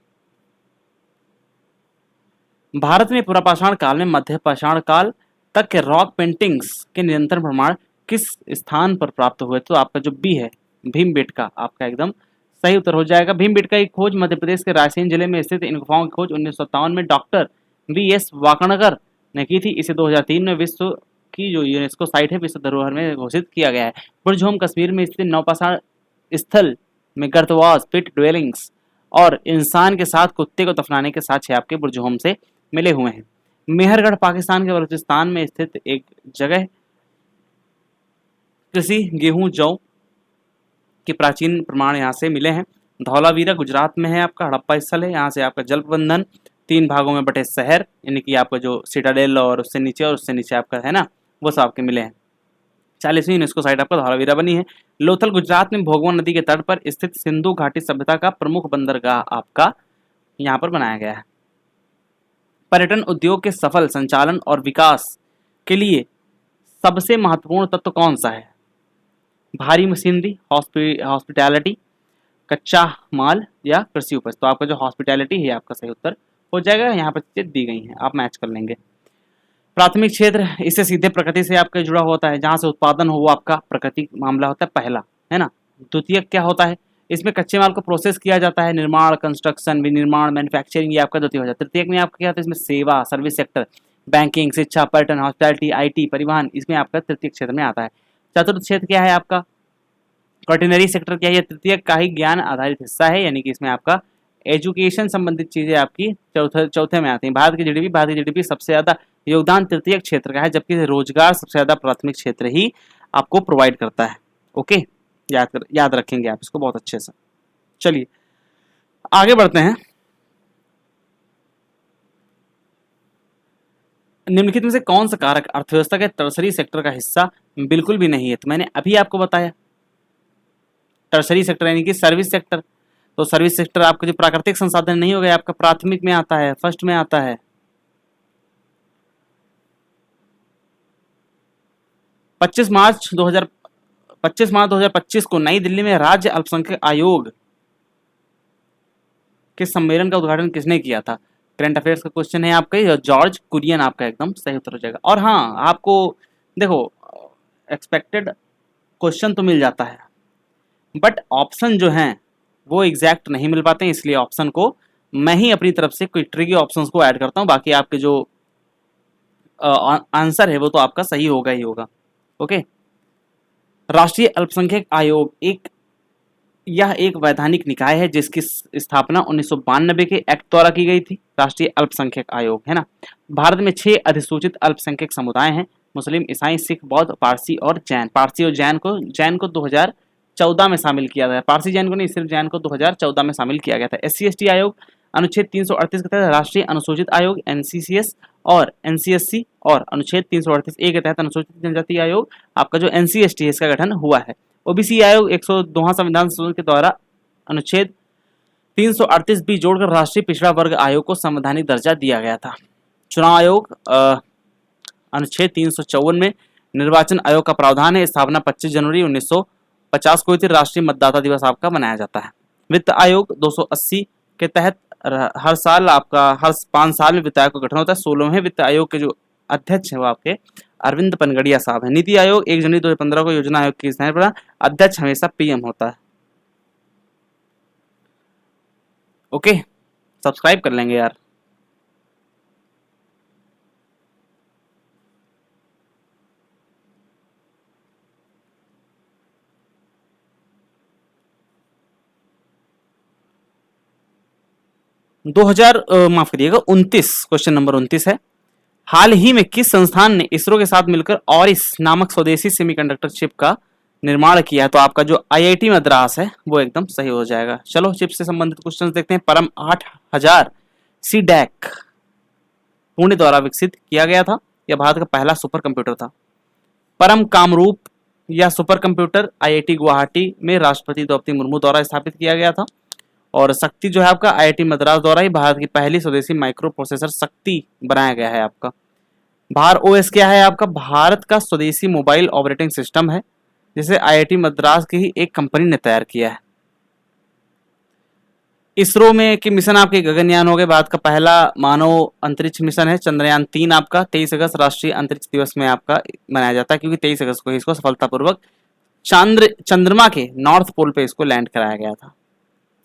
भारत में पुरापाषाण काल में मध्य पाषाण काल तक के रॉक पेंटिंग्स के निरंतर प्रमाण किस स्थान पर प्राप्त हुए? तो आपका जो बी है, भीमबेटका, आपका एकदम सही उत्तर हो जाएगा। भीमबेटका की खोज मध्य प्रदेश के रायसेन जिले में स्थित इन गुफाओं की खोज 1957 में डॉक्टर VS वाकणकर ने की थी। इसे 2003 में विश्व की जो यूनेस्को साइट है विश्व धरोहर में घोषित किया गया है। बुरजहोम कश्मीर में स्थित नौपाषाण स्थल में गर्तवास, पिट ड्वेलिंग्स और इंसान के साथ कुत्ते को दफनाने के साक्ष्य आपके बुरजहोम से मिले हुए हैं। मेहरगढ़ पाकिस्तान के बलूचिस्तान में स्थित एक जगह कृषि, गेहूं, जौ के प्राचीन प्रमाण यहाँ से मिले हैं। धौलावीरा गुजरात में है आपका, हड़प्पा स्थल है। यहाँ से आपका जल प्रबंधन, 3 भागों में बटे शहर, यानी कि आपका जो सिटाडेल और उससे नीचे आपका है ना, वो सब आपके मिले हैं। 40वीं यूनेस्को साइट आपका धौलावीरा बनी है। लोथल गुजरात में भोगवन नदी के तट पर स्थित सिंधु घाटी सभ्यता का प्रमुख बंदरगाह आपका यहाँ पर बनाया गया है। पर्यटन उद्योग के सफल संचालन और विकास के लिए सबसे महत्वपूर्ण तत्व कौन सा है? भारी मशीनरी, हॉस्पिटैलिटी, कच्चा माल या कृषि उपज? तो आपका जो हॉस्पिटैलिटी है आपका सही उत्तर हो जाएगा। यहाँ पर चीजें दी गई हैं, आप मैच कर लेंगे। प्राथमिक क्षेत्र, इससे सीधे प्रकृति से आपका जुड़ा होता है, जहां से उत्पादन हो वो आपका प्राकृतिक मामला होता है पहला, है ना। द्वितीयक क्या होता है? इसमें कच्चे माल को प्रोसेस किया जाता है, निर्माण, कंस्ट्रक्शन, विनिर्माण, मैन्युफैक्चरिंग, ये आपका द्वितीय हो जाता है। तृतीयक में आपका क्या होता है? इसमें सेवा, सर्विस सेक्टर, बैंकिंग, शिक्षा, पर्यटन, हॉस्पिटैलिटी, IT, परिवहन, इसमें आपका तृतीय क्षेत्र में आता है। चतुर्थ क्षेत्र क्या है आपका? कॉर्डिनरी सेक्टर क्या है? तृतीय का ही ज्ञान आधारित हिस्सा है, यानी कि इसमें आपका एजुकेशन संबंधित चीजें आपकी चौथे में आती हैं। भारत की जीडीपी सबसे ज्यादा योगदान तृतीय क्षेत्र का है, जबकि रोजगार सबसे ज्यादा प्राथमिक क्षेत्र ही आपको प्रोवाइड करता है। ओके, याद रखेंगे आप इसको बहुत अच्छे से। चलिए आगे बढ़ते हैं। निम्नलिखित में से कौन सा कारक अर्थव्यवस्था के टर्सरी सेक्टर का हिस्सा बिल्कुल भी नहीं है? तो मैंने अभी आपको बताया, टर्सरी सेक्टर यानी कि सर्विस सेक्टर। तो सर्विस सेक्टर आपका जो प्राकृतिक संसाधन नहीं हो गया, आपका प्राथमिक में आता है, फर्स्ट में आता है। 25 मार्च 2025 को नई दिल्ली में राज्य अल्पसंख्यक आयोग के सम्मेलन का उद्घाटन किसने किया था? करंट अफेयर्स का क्वेश्चन है आपका, ये जॉर्ज कुरियन आपका एकदम सही उत्तर हो जाएगा। और हाँ, आपको देखो एक्सपेक्टेड क्वेश्चन तो मिल जाता है, बट ऑप्शन जो हैं वो एग्जैक्ट नहीं मिल पाते हैं, इसलिए ऑप्शन को मैं ही अपनी तरफ से कोई ट्रिकी ऑप्शंस को ऐड करता हूँ। बाकी आपके जो आंसर है वो तो आपका सही होगा ही होगा। ओके, राष्ट्रीय अल्पसंख्यक आयोग यह एक वैधानिक निकाय है जिसकी स्थापना 1992 के एक्ट द्वारा की गई थी। राष्ट्रीय अल्पसंख्यक आयोग है ना। भारत में 6 अधिसूचित अल्पसंख्यक समुदाय हैं, मुस्लिम, ईसाई, सिख, बौद्ध, पारसी और जैन। पारसी और जैन को 2014 में शामिल किया गया। पारसी जैन को नहीं, सिर्फ जैन को 2014 में शामिल किया गया था। SC/ST आयोग अनुच्छेद 338 के तहत राष्ट्रीय अनुसूचित आयोग NCCS और NCSC और अनुच्छेद 338A के तहत अनुसूचित जनजाति आयोग आपका जो NC/ST है इसका गठन हुआ है। OBC आयोग 102वां संविधान संशोधन के द्वारा अनुच्छेद 338B जोड़कर राष्ट्रीय पिछड़ा वर्ग आयोग को संवैधानिक दर्जा दिया गया था। चुनाव आयोग अनुच्छेद 354 में निर्वाचन आयोग का प्रावधान है। स्थापना 25 जनवरी 1950 को हुई थी। राष्ट्रीय मतदाता दिवस आपका मनाया जाता है। वित्त आयोग 280 के तहत हर 5 साल में वित्त आयोग का गठन होता है। 16वें वित्त आयोग के जो अध्यक्ष है वो आपके अरविंद पनगड़िया साहब हैं। नीति आयोग 1 जनवरी 2015 को योजना आयोग की स्थापना पर अध्यक्ष हमेशा PM होता है। ओके, सब्सक्राइब कर लेंगे यार। माफ करिएगा 29, क्वेश्चन नंबर 29 है। हाल ही में किस संस्थान ने इसरो के साथ मिलकर ऑरिस नामक स्वदेशी सेमीकंडक्टर चिप का निर्माण किया है? तो आपका जो IIT मद्रास है वो एकदम सही हो जाएगा। चलो चिप से संबंधित क्वेश्चन देखते हैं। परम 8000 CDAC पुणे द्वारा विकसित किया गया था। यह भारत का पहला सुपर कंप्यूटर था। परम कामरूप यह सुपर कंप्यूटर IIT गुवाहाटी में राष्ट्रपति द्रौपदी मुर्मू द्वारा स्थापित किया गया था। और शक्ति जो है आपका IIT मद्रास द्वारा ही भारत की पहली स्वदेशी माइक्रो प्रोसेसर शक्ति बनाया गया है आपका। भार OS क्या है आपका? भारत का स्वदेशी मोबाइल ऑपरेटिंग सिस्टम है जिसे IIT मद्रास की ही एक कंपनी ने तैयार किया है। इसरो में के मिशन आपके गगनयान हो गए। भारत का पहला मानव अंतरिक्ष मिशन है चंद्रयान 3 आपका। 23 अगस्त राष्ट्रीय अंतरिक्ष दिवस में आपका मनाया जाता है क्योंकि 23 अगस्त को इसको सफलतापूर्वक चंद्रमा के नॉर्थ पोल पे इसको लैंड कराया गया था,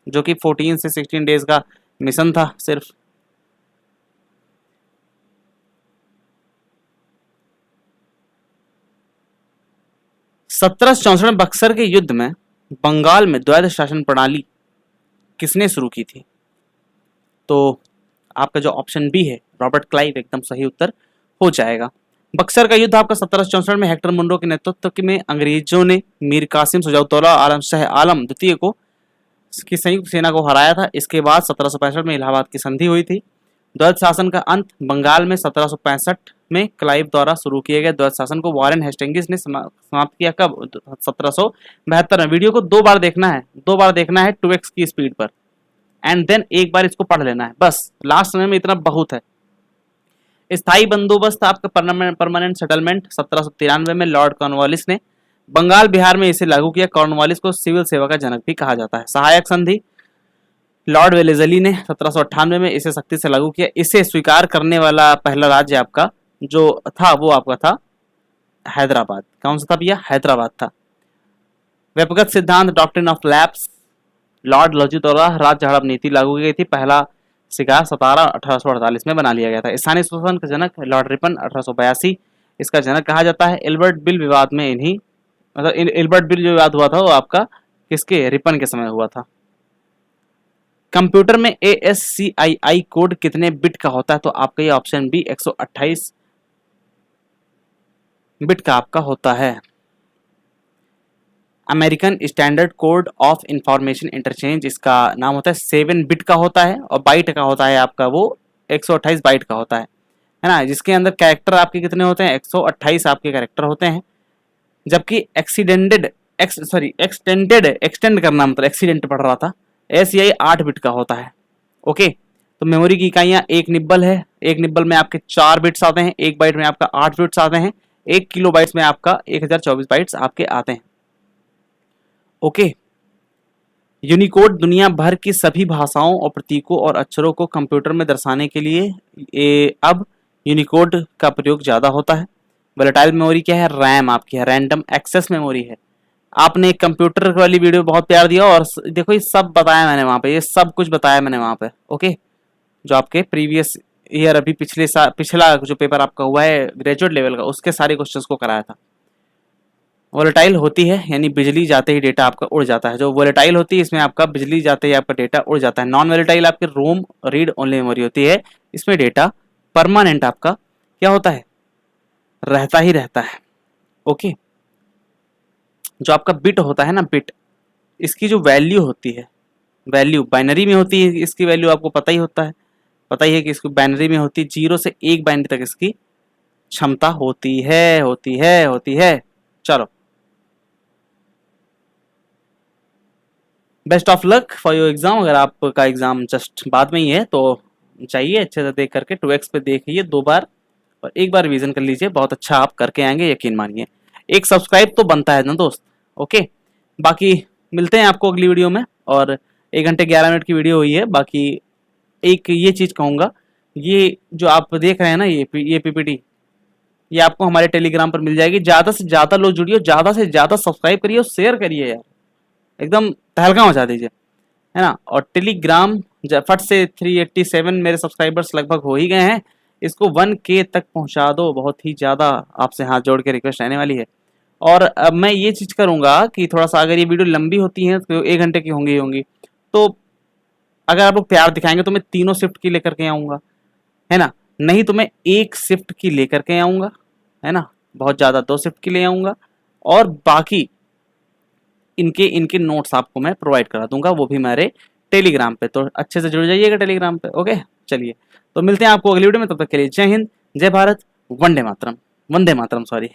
जो कि 14 से 16 डेज का मिशन था सिर्फ। सत्रह बक्सर के युद्ध में बंगाल में द्वैध शासन प्रणाली किसने शुरू की थी? तो आपका जो ऑप्शन बी है रॉबर्ट क्लाइव एकदम सही उत्तर हो जाएगा। बक्सर का युद्ध आपका 1764 में हेक्टर मुंडो के नेतृत्व में अंग्रेजों ने मीर कासिम शुजाउद्दौला आलम शाह आलम द्वितीय को की संयुक्त सेना को हराया था। इसके बाद 1765 में इलाहाबाद की संधि हुई थी। द्वैध शासन का अंत बंगाल में 1765 में क्लाइव द्वारा शुरू किए गए द्वैध शासन को वारेन हेस्टिंग्स ने समाप्त किया। कब? 1772 में। वीडियो को 2 बार देखना है, 2 बार देखना है 2x की स्पीड पर, एंड देन एक बार इसको पढ़ लेना है बस। लास्ट समय में इतना बहुत है। स्थायी बंदोबस्त आपका परमानेंट सेटलमेंट 1793 में लॉर्ड कॉर्नवालिस ने बंगाल बिहार में इसे लागू किया। कॉर्नवालिस को सिविल सेवा का जनक भी कहा जाता है। सहायक संधि लॉर्ड वेलेजली ने 1798 में इसे सख्ती से लागू किया। इसे स्वीकार करने वाला पहला राज्य आपका जो था वो आपका था हैदराबाद। कौन सा था भैया? हैदराबाद था। व्यक्तिगत सिद्धांत doctrine of lapse Lord logy द्वारा राज्य हड़प नीति लागू की गई थी। पहला शिकार 17/1848 में बना लिया गया था। स्थानीय शोषण का जनक लॉर्ड रिपन 1882 इसका जनक कहा जाता है। एल्बर्ट बिल विवाद में एल्बर्ट बिल जो विवाद हुआ था वो आपका किसके? रिपन के समय हुआ था। कंप्यूटर में ASCII कोड कितने बिट का होता है? तो आपका ये ऑप्शन बी 128 बिट का आपका होता है। American standard code of information interchange इसका नाम होता है 7 बिट का होता है और बाइट का होता है आपका वो 128 बाइट का होता है ना। जिसके अंदर कैरेक्टर आपके कितने होते हैं? 128 आपके कैरेक्टर होते हैं। जबकि एक्सटेंड करना मतलब एक्सीडेंट पढ़ रहा था, ASCII 8 बिट का होता है। ओके, तो मेमोरी की इकाइयां एक निब्बल है। एक निब्बल में आपके 4 बिट्स आते हैं। 1 बाइट में आपका 8 बिट्स आते हैं। 1 किलो बाइट्स में आपका 1024 बाइट्स आपके आते हैं। ओके, यूनिकोड दुनिया भर की सभी भाषाओं और प्रतीकों और अक्षरों को कंप्यूटर में दर्शाने के लिए अब यूनिकोड का प्रयोग ज़्यादा होता है। वोलेटाइल मेमोरी क्या है? रैम आपकी है, रैंडम एक्सेस मेमोरी है। आपने एक कंप्यूटर वाली वीडियो बहुत प्यार दिया और देखो ये सब बताया मैंने वहाँ पे, ये सब कुछ बताया मैंने वहाँ पे। ओके, जो आपके प्रीवियस ईयर अभी पिछला जो पेपर आपका हुआ है ग्रेजुएट लेवल का, उसके सारे क्वेश्चंस को कराया था। वोलेटाइल होती है यानी बिजली जाते ही डेटा आपका उड़ जाता है। जो वोलेटाइल होती है इसमें आपका बिजली जाते ही आपका डेटा उड़ जाता है। नॉन वोलेटाइल आपकी रोम रीड ओनली मेमोरी होती है, इसमें डेटा परमानेंट आपका क्या होता है? रहता ही रहता है। ओके, जो आपका बिट होता है ना, बिट, इसकी जो वैल्यू होती है, वैल्यू बाइनरी में होती है। इसकी वैल्यू आपको पता ही होता है, पता ही है कि इसको बाइनरी में होती है। 0 से 1 बाइनरी तक इसकी क्षमता होती है। चलो, best of luck for your exam. अगर आपका एग्जाम जस्ट बाद में ही है तो चाहिए अच्छे से देख करके 2x पे देखिए 2 बार और 1 बार रिवीजन कर लीजिए, बहुत अच्छा आप करके आएंगे, यकीन मानिए। एक सब्सक्राइब तो बनता है ना दोस्त। ओके, बाकी मिलते हैं आपको अगली वीडियो में। और 1 घंटे 11 मिनट की वीडियो हुई है। बाकी एक ये चीज़ कहूँगा, ये जो आप देख रहे हैं ना, ये पीपीटी, ये आपको हमारे टेलीग्राम पर मिल जाएगी। ज़्यादा से ज़्यादा लोग जुड़िए, ज़्यादा से ज़्यादा सब्सक्राइब करिए और शेयर करिए यार, एकदम तहलका मचा दीजिए, है ना। और टेलीग्राम फट से 387 मेरे सब्सक्राइबर्स लगभग हो ही गए हैं, इसको 1K तक पहुंचा दो। बहुत ही ज़्यादा आपसे हाथ जोड़ के रिक्वेस्ट रहने वाली है। और अब मैं ये चीज़ करूँगा कि थोड़ा सा अगर ये वीडियो लंबी होती है तो 1 घंटे की होंगी, तो अगर आप लोग प्यार दिखाएंगे तो मैं 3 शिफ्ट की लेकर के आऊँगा, है ना। नहीं तो मैं 1 शिफ्ट की लेकर के आऊँगा, है ना। बहुत ज़्यादा 2 शिफ्ट की ले आऊँगा और बाकी इनके नोट्स आपको मैं प्रोवाइड करा दूंगा, वो भी मेरे टेलीग्राम पे। तो अच्छे से जुड़ जाइएगा टेलीग्राम पे। ओके, चलिए तो मिलते हैं आपको अगली वीडियो में। तब तक के लिए जय हिंद, जय भारत, वंदे मातरम, सॉरी।